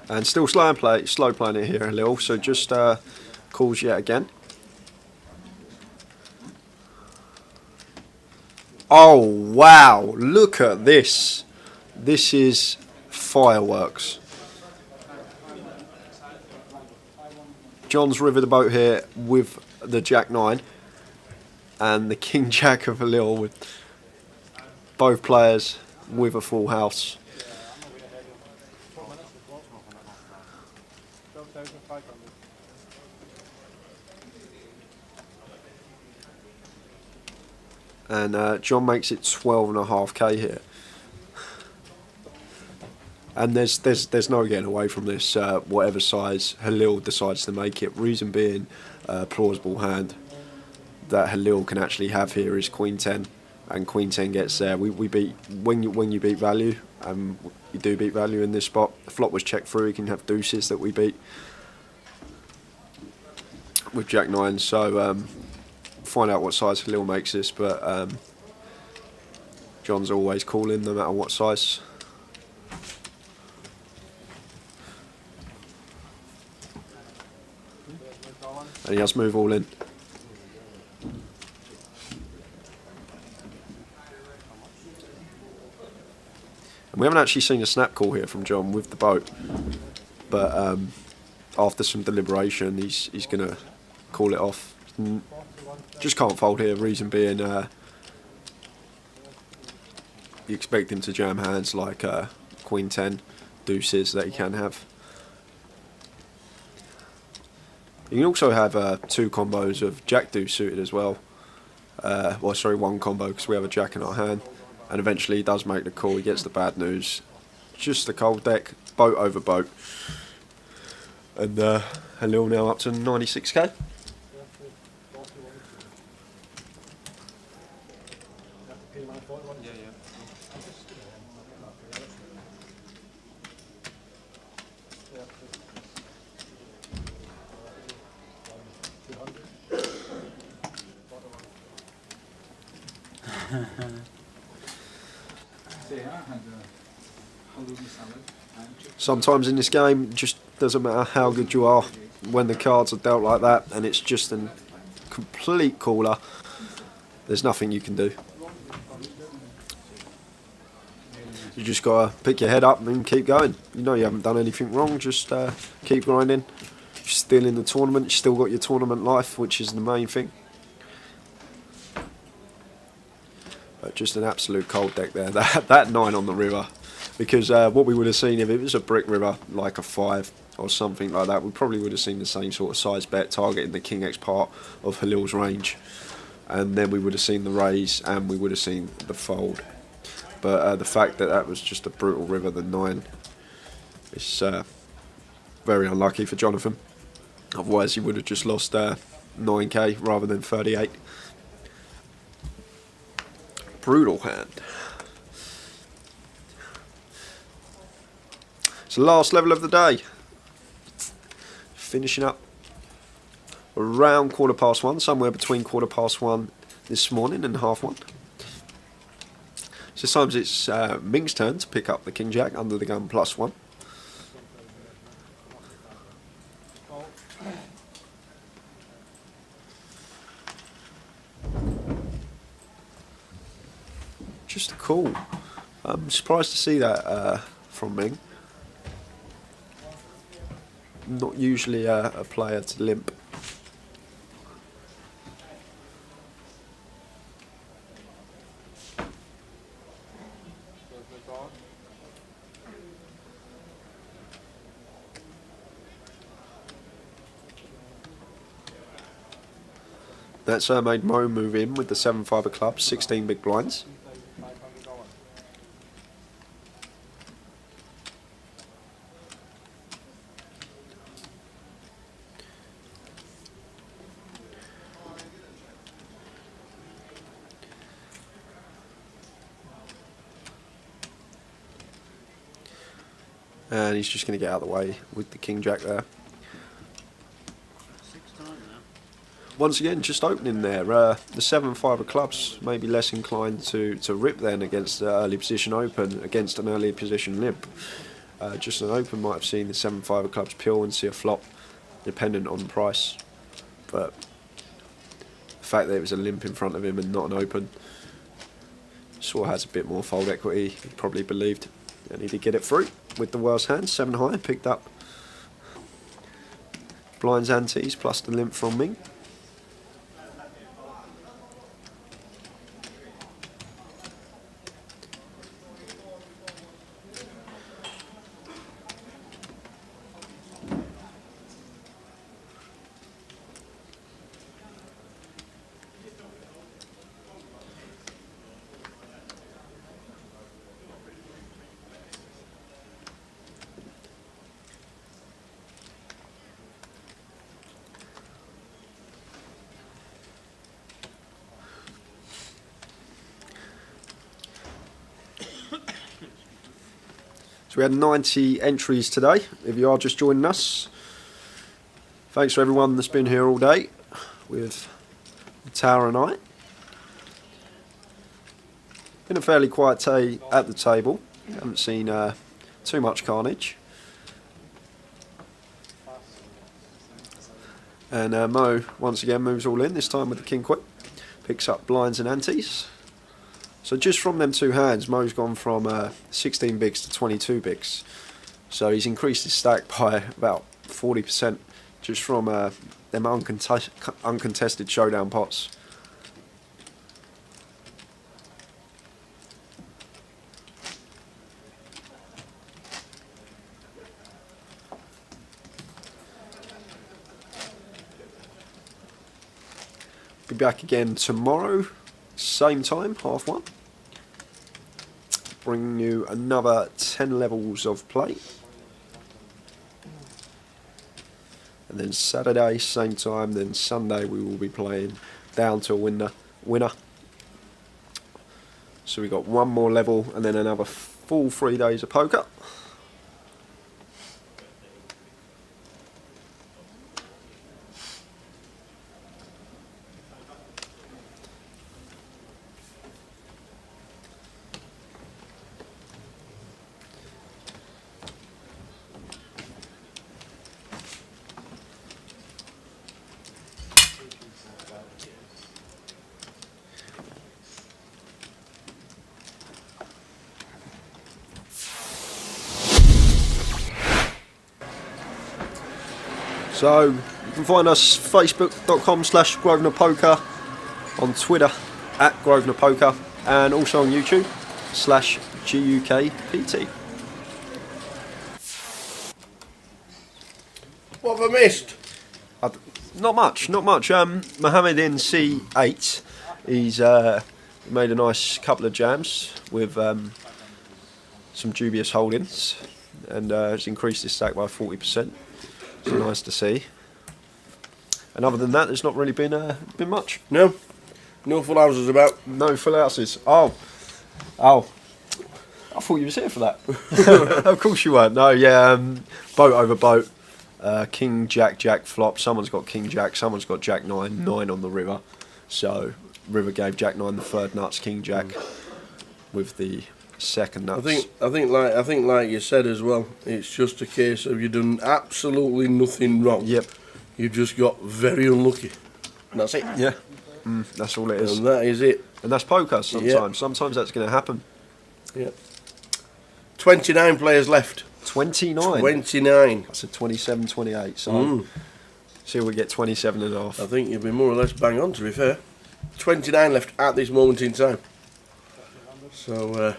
And still slow playing it here a little, so just calls yet again. Oh wow, look at this. This is fireworks. John's river the boat here with the Jack 9 and the King Jack of Halil with both players with a full house. And John makes it 12.5k here. And there's no getting away from this, whatever size Halil decides to make it. Reason being, plausible hand that Halil can actually have here is Queen 10, and Queen 10 gets there. We beat when you beat value, you do beat value in this spot. The flop was checked through. You can have deuces that we beat with Jack 9. So find out what size Halil makes this, but John's always calling no matter what size. And he has move all in. And we haven't actually seen a snap call here from John with the boat, but after some deliberation he's going to call it off. Just can't fold here, reason being you expect him to jam hands like Queen 10, deuces that he can have. You can also have two combos of Jack Deuce suited as well, one combo because we have a jack in our hand, and eventually he does make the call. He gets the bad news. Just a cold deck, boat over boat, and Halil now up to 96k. Yeah, yeah. Sometimes in this game, it just doesn't matter how good you are when the cards are dealt like that, and it's just a complete cooler. There's nothing you can do. You just gotta pick your head up and keep going. You know you haven't done anything wrong. Just keep grinding. You're still in the tournament. You still got your tournament life, which is the main thing. But just an absolute cold deck there. That 9 on the river. Because what we would have seen if it was a brick river, like a 5 or something like that, we probably would have seen the same sort of size bet targeting the King X part of Halil's range. And then we would have seen the raise and we would have seen the fold. But the fact that that was just a brutal river, the 9, is very unlucky for Jonathan. Otherwise he would have just lost 9k rather than 38. Brutal hand. It's the last level of the day. Finishing up around 1:15, somewhere between 1:15 this morning and 1:30. So sometimes it's Ming's turn to pick up the King Jack under the gun +1. Just a call. I'm surprised to see that from Ming. Not usually a player to limp. That's made Mo move in with the 7-5 club, 16 big blinds. And he's just going to get out of the way with the King Jack there. Once again, just opening there. The 7-5 of clubs may be less inclined to rip then against the early position open, against an early position limp. Just an open might have seen the 7-5 of clubs peel and see a flop, dependent on price. But the fact that it was a limp in front of him and not an open, sort of has a bit more fold equity, he probably believed. And he did get it through with the worst hand, 7 high, picked up blinds antes plus the limp from Ming. So we had 90 entries today. If you are just joining us, thanks for everyone that's been here all day with Tower and I. Been a fairly quiet day at the table. Haven't seen too much carnage. And Mo once again moves all in, this time with the King Queen. Picks up blinds and antes. So just from them 2 hands, Mo's gone from 16 bigs to 22 bigs. So he's increased his stack by about 40% just from them uncontested showdown pots. be back again tomorrow, same time, 1:30. Bringing you another 10 levels of play. And then Saturday, same time. Then Sunday we will be playing down to a winner. So we got one more level and then another full 3 days of poker. So you can find us facebook.com/GrosvenorPoker, on Twitter @GrosvenorPoker, and also on YouTube /GUKPT. What have I missed? Not much. Mohammed in C8. He's made a nice couple of jams with some dubious holdings, and has increased his stack by 40%. It's nice to see. And other than that, there's not really been much. No full houses about. No full houses. Oh, I thought you was here for that. Of course you weren't. No, yeah. Boat over boat. King Jack flop. Someone's got King Jack. Someone's got Jack 9 on the river. So river gave Jack 9 the third nuts. King Jack with the second nuts. I think like you said as well, it's just a case of you done absolutely nothing wrong. Yep. You just got very unlucky. And that's it. Yeah. That's all it is. And that is it. And that's poker sometimes. Yep. Sometimes that's going to happen. Yeah. 29 players left. 29. 29. I said 27, 28. So see if we get 27 and a half. I think you'll be more or less bang on, to be fair. 29 left at this moment in time. So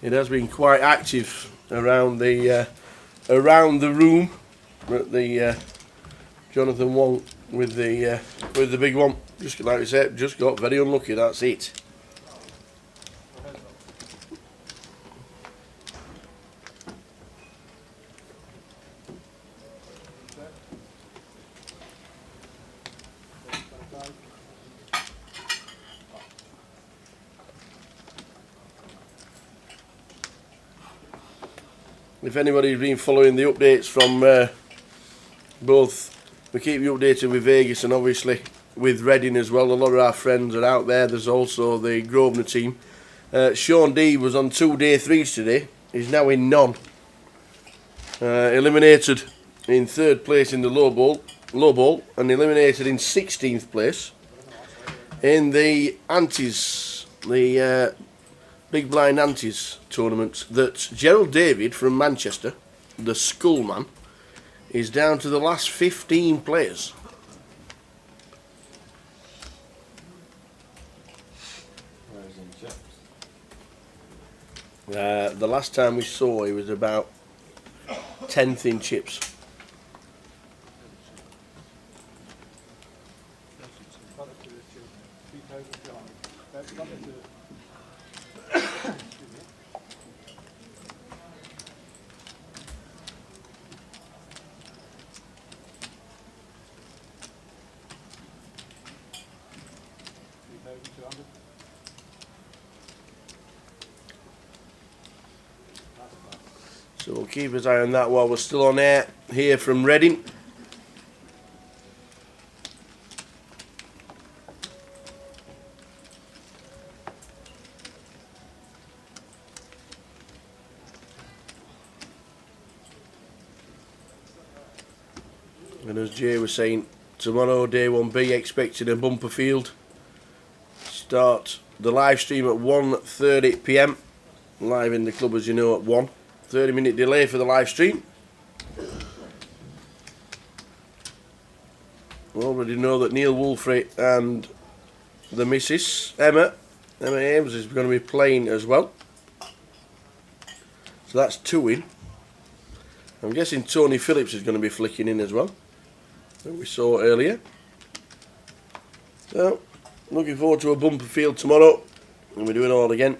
it has been quite active around the room at the Jonathan Wong with the big one. Just like I said, just got very unlucky. That's it. If anybody's been following the updates from both, we keep you updated with Vegas and obviously with Reading as well. A lot of our friends are out there. There's also the Grosvenor team. Sean D was on 2 day 3s today. He's now in none. Eliminated in 3rd place in the low ball, and eliminated in 16th place in the Antes, the Big Blind Antes tournament that Gerald David from Manchester, the schoolman, is down to the last 15 players. The last time we saw he was about 10th in chips. So we'll keep his eye on that while we're still on air here from Reading. And as Jay was saying, tomorrow day 1B expecting a bumper field. Start the live stream at 1:30 PM. Live in the club, as you know, at 1. 30-minute delay for the live stream. We already know that Neil Wolfrey and the missus, Emma Ames, is going to be playing as well. So that's 2 in. I'm guessing Tony Phillips is going to be flicking in as well, that we saw earlier. So Looking forward to a bumper field tomorrow, and we're doing all again.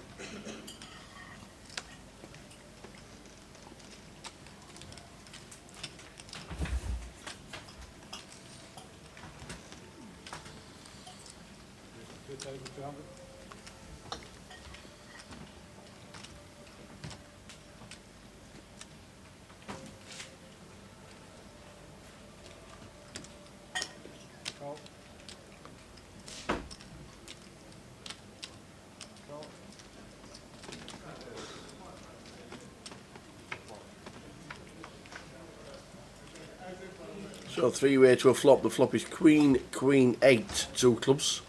So 3-way to a flop. The flop is Queen, Queen, 8, 2 clubs.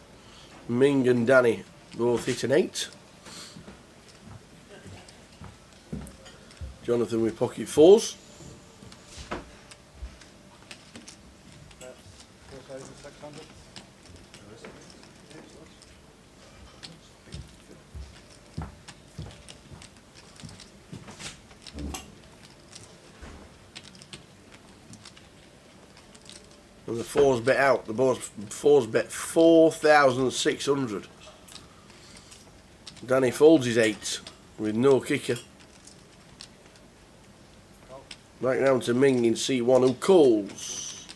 Ming and Danny both hit an 8. Jonathan with pocket 4s. And the 4s bet out. The 4s bet 4,600. Danny folds his 8 with no kicker. Back down to Ming in C1 who calls.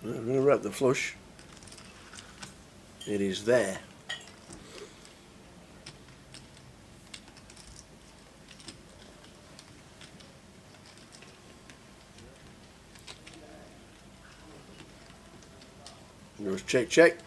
We're going to wrap the flush. It is there. Goes check, check.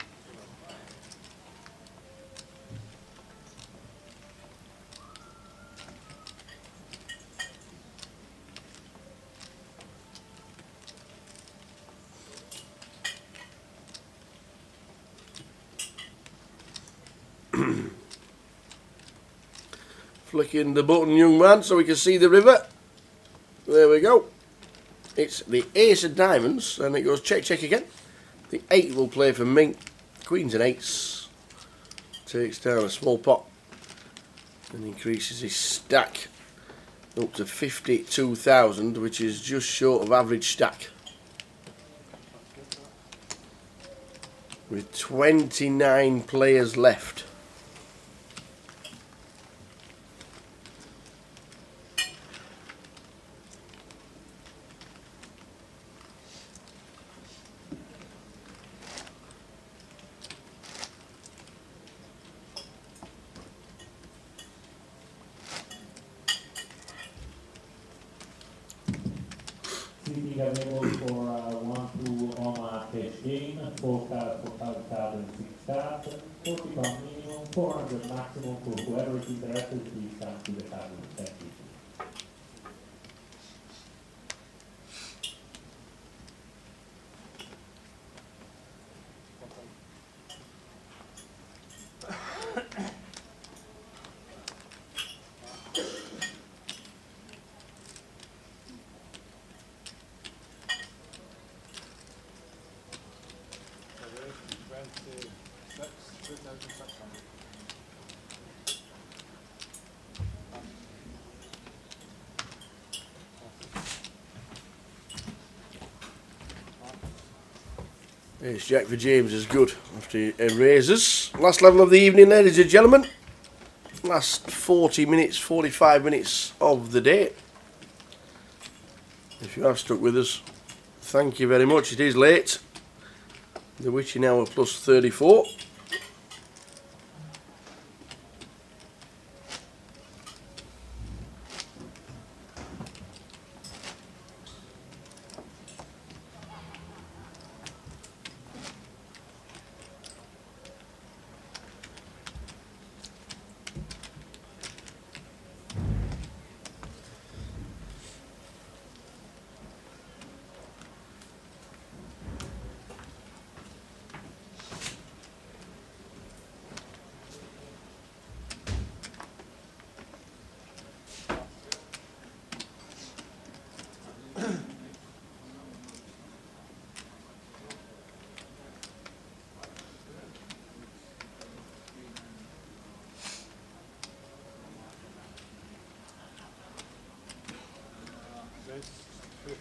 Flicking the button, young man, so we can see the river. There we go. It's the ace of diamonds, and it goes check, check again. The 8 will play for Ming. Queens and 8s. Takes down a small pot and increases his stack up to 52,000, which is just short of average stack. With 29 players left. Sitting available for 1-2 on a cash game, 4 cards for 5 cards and 6 cards, 40 pound minimum, 400 maximum for whoever is interested, please come to the card. Thank you. Ace Jack for James is good after he raises. Last level of the evening, ladies and gentlemen. Last 40 minutes, 45 minutes of the day. If you have stuck with us, thank you very much. It is late. The witching hour plus 34.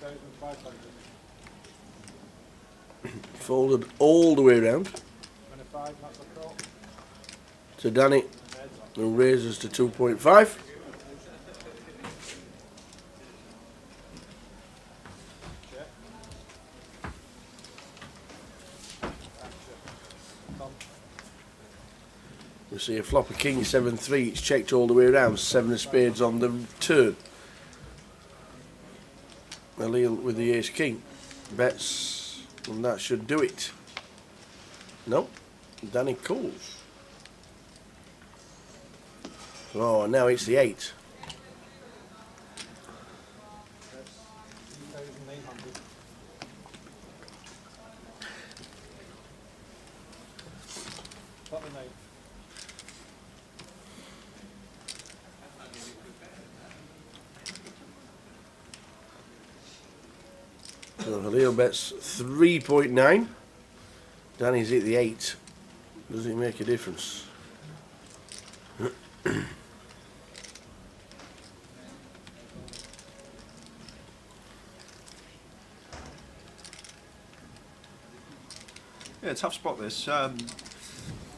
3,500. Folded all the way around 25, that's a call. to Danny, who raises to 2.5. Check. Action. Tom. We see a flop of king 7-3. It's checked all the way around. 7 of spades on the turn. Halil with the ace king bets, and that should do it. Nope. Danny calls. Oh, now it's the 8. That's 3,900. Top the 9. So Halil bets 3.9. Danny's at the 8. Does it make a difference? Yeah, tough spot this.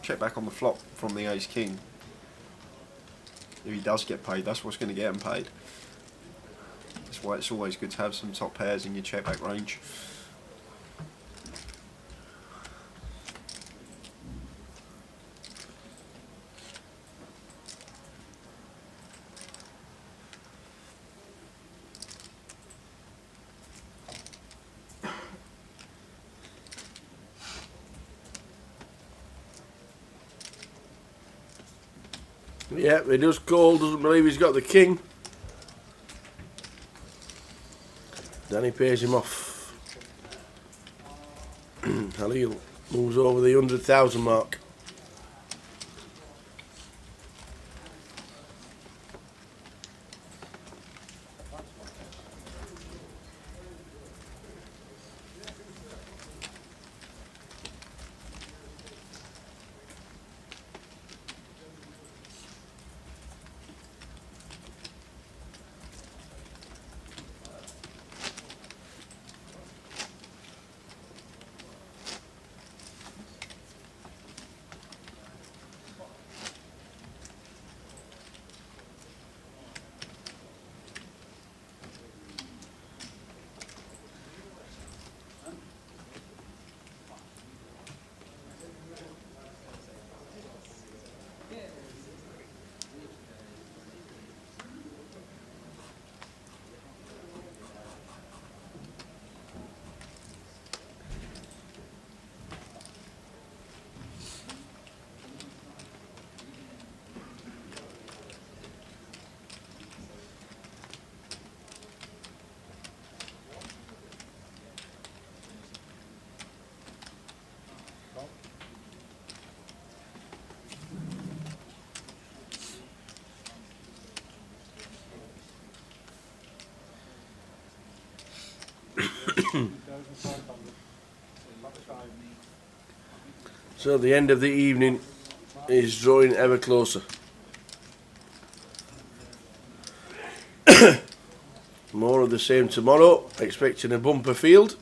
Check back on the flop from the ace king. If he does get paid, that's what's going to get him paid. That's why it's always good to have some top pairs in your check back range. Yeah, he does call, doesn't believe he's got the king. Danny pays him off. Halil moves over the 100,000 mark. So the end of the evening is drawing ever closer. More of the same tomorrow, expecting a bumper field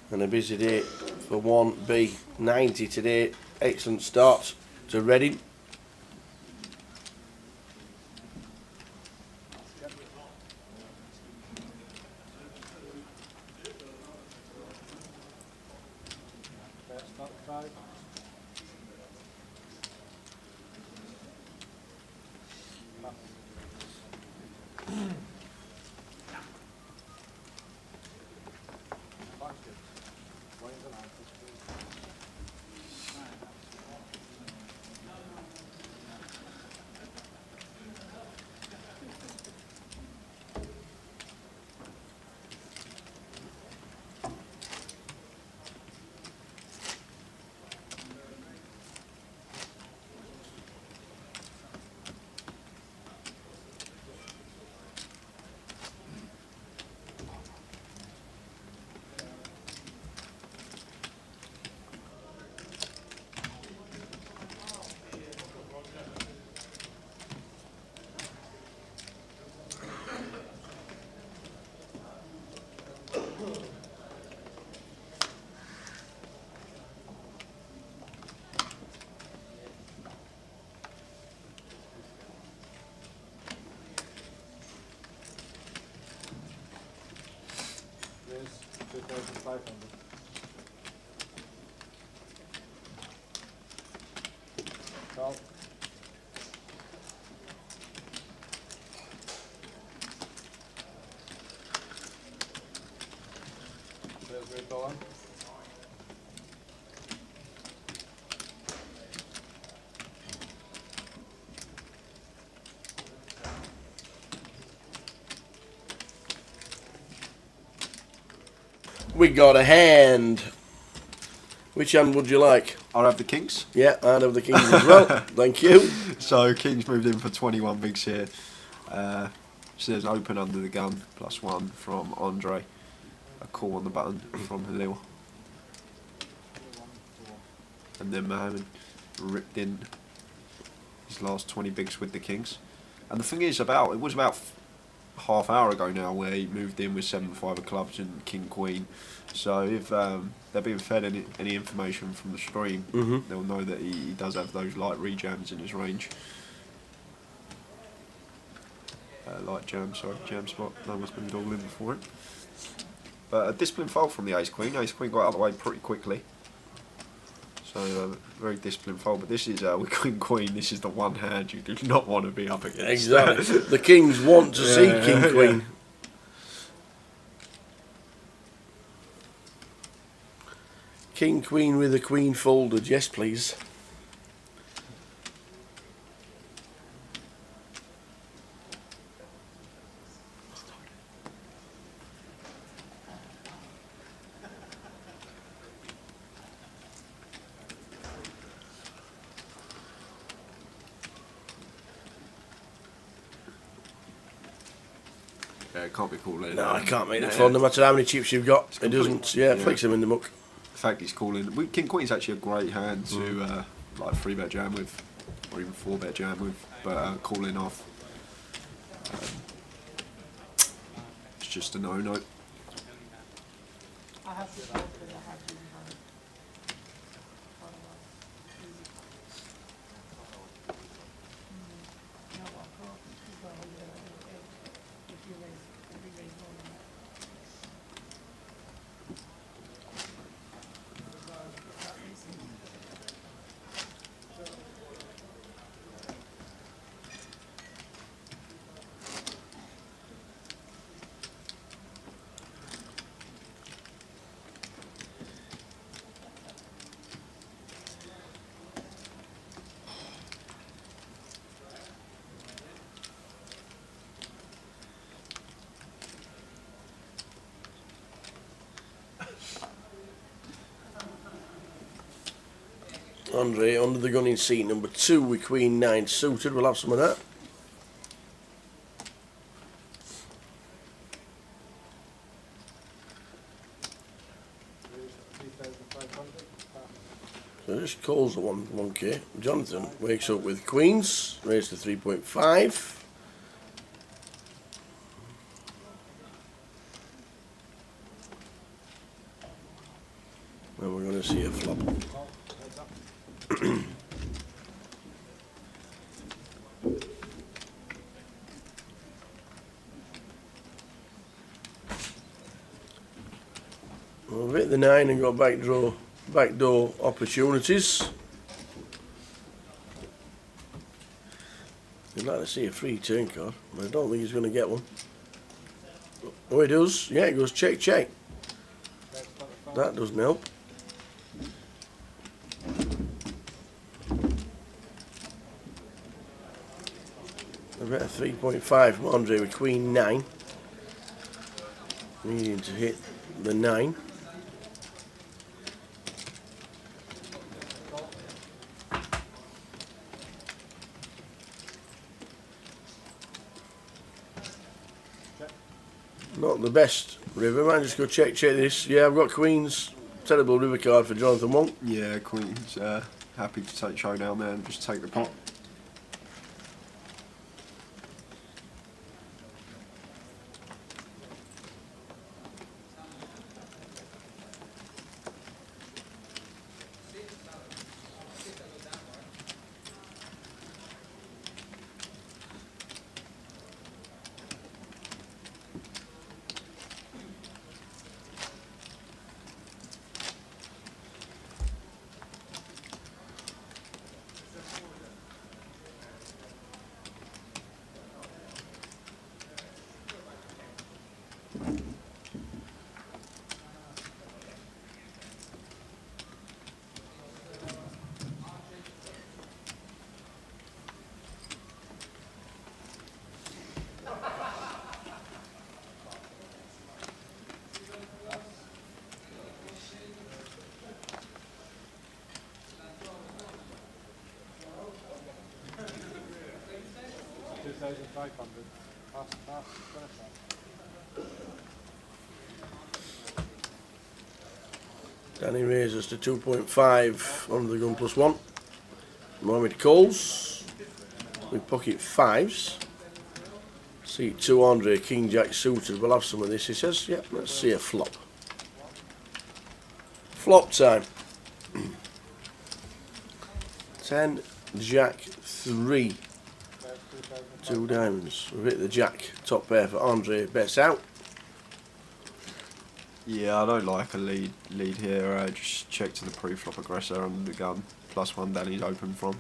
and a busy day for 1B. 90 today, excellent start to Reading. That's 35. 3,500. Call. There's great Dolan. We got a hand. Which hand would you like? I'll have the Kings. Yeah, I'd have the Kings as well. Thank you. So Kings moved in for 21 bigs here. So there's open under the gun, +1 from Andre. A call on the button from Halil. And then Mohammed ripped in his last 20 bigs with the Kings. And the thing is, it was about half hour ago now where he moved in with 7-5 of clubs and King Queen. So if they're being fed any information from the stream, they'll know that he does have those light rejams in his range. Light jam spot. No one's been doggling before it. But a disciplined fold from the Ace Queen. Ace Queen got out of the way pretty quickly. So very disciplined fold. But this is with King Queen. This is the one hand you do not want to be up against. Exactly. The Kings want to see King Queen. Yeah. King Queen with a Queen folded. Yes, please. Yeah, it can't be calling. No, I can't make the fun. No matter how many chips you've got, it doesn't. Yeah, flicks him in the muck. The fact he's calling. King Queen's actually a great hand to like 3-bet jam with, or even 4-bet jam with, but calling off. It's just a no-no. Andre under the gun in seat number 2 with Queen 9 suited. We'll have some of that. So just calls the 1K. Jonathan wakes up with Queens, raised to 3.5. And we're going to see a flop. We've hit the 9 and got backdoor opportunities. I'd like to see a free turn card, but I don't think he's going to get one. Oh, he does. Yeah, it goes check, check. That doesn't help. I bet a 3.5 from Andre with Queen 9. Needing to hit the 9. Not the best river, might just go check this. Yeah, I've got Queen's. Terrible river card for Jonathan Wong. Yeah, Queen's happy to take showdown there and just take the pot. 3,500. Pass, finish that. Danny raises to 2.5 under the gun +1. Mohammed calls with pocket fives. Seat 2 Andre, King Jack suited. We'll have some of this, he says. Yep, let's see a flop. Flop time. 10, Jack 3. 2 diamonds. We've hit the Jack top pair for Andre. Bets out. Yeah, I don't like a lead here. Just check to the pre-flop aggressor under the gun. +1 Danny's open from.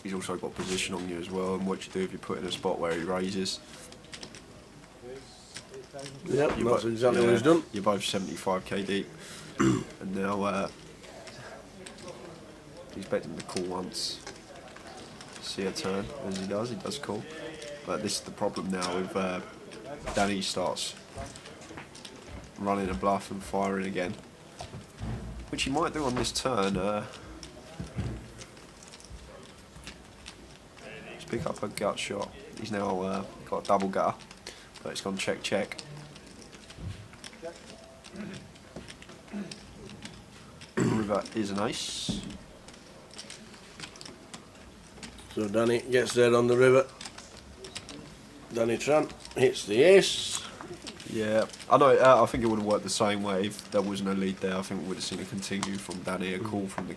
He's also got position on you as well, and what you do if you put in a spot where he raises. Yep, that's exactly what he's done. You're both 75k deep, and now he's betting the call once. See a turn as he does call. But this is the problem now with Danny starts running a bluff and firing again, which he might do on this turn. Let's pick up a gut shot. He's now got a double gutter, but it's gone check check. River is an ace. So Danny gets there on the river. Danny Tran hits the ace. Yeah, I know. I think it would have worked the same way if there was no lead there. I think we would have seen a continue from Danny, a call from the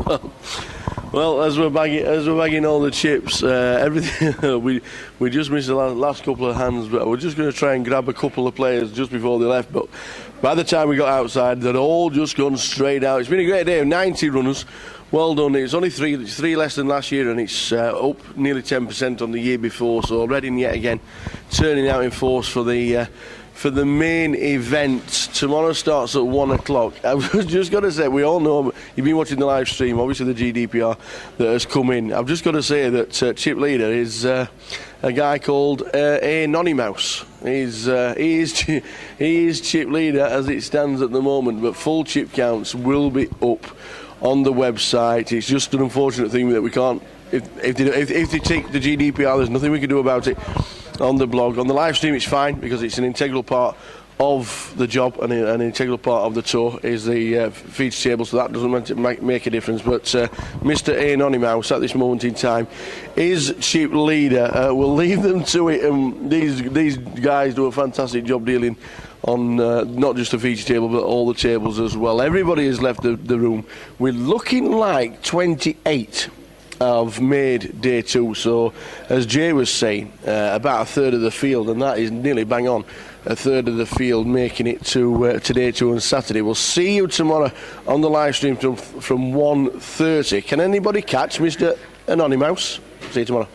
Well, as we're bagging all the chips, everything we just missed the last couple of hands, but we're just going to try and grab a couple of players just before they left. But by the time we got outside, they'd all just gone straight out. It's been a great day. 90 runners. Well done. It's only three less than last year, and it's up nearly 10% on the year before. So Reading yet again turning out in force for the main event. Tomorrow starts at 1 o'clock. I was just got to say, we all know, you've been watching the live stream, obviously the GDPR that has come in. I've just got to say that chip leader is a guy called Anonymous. He is chip leader as it stands at the moment, but full chip counts will be up on the website. It's just an unfortunate thing that we can't, if they take the GDPR, there's nothing we can do about it. On the blog, on the live stream, it's fine because it's an integral part of the job and an integral part of the tour is the feature table, so that doesn't make a difference. But Mr. Anonymous at this moment in time is chip leader. We'll leave them to it, and these guys do a fantastic job dealing on not just the feature table but all the tables as well. Everybody has left the room. We're looking like 28 have made day 2, so as Jay was saying, about a third of the field, and that is nearly bang on, a third of the field making it to day 2 on Saturday. We'll see you tomorrow on the live stream from 1:30. Can anybody catch Mr. Anonymous? See you tomorrow.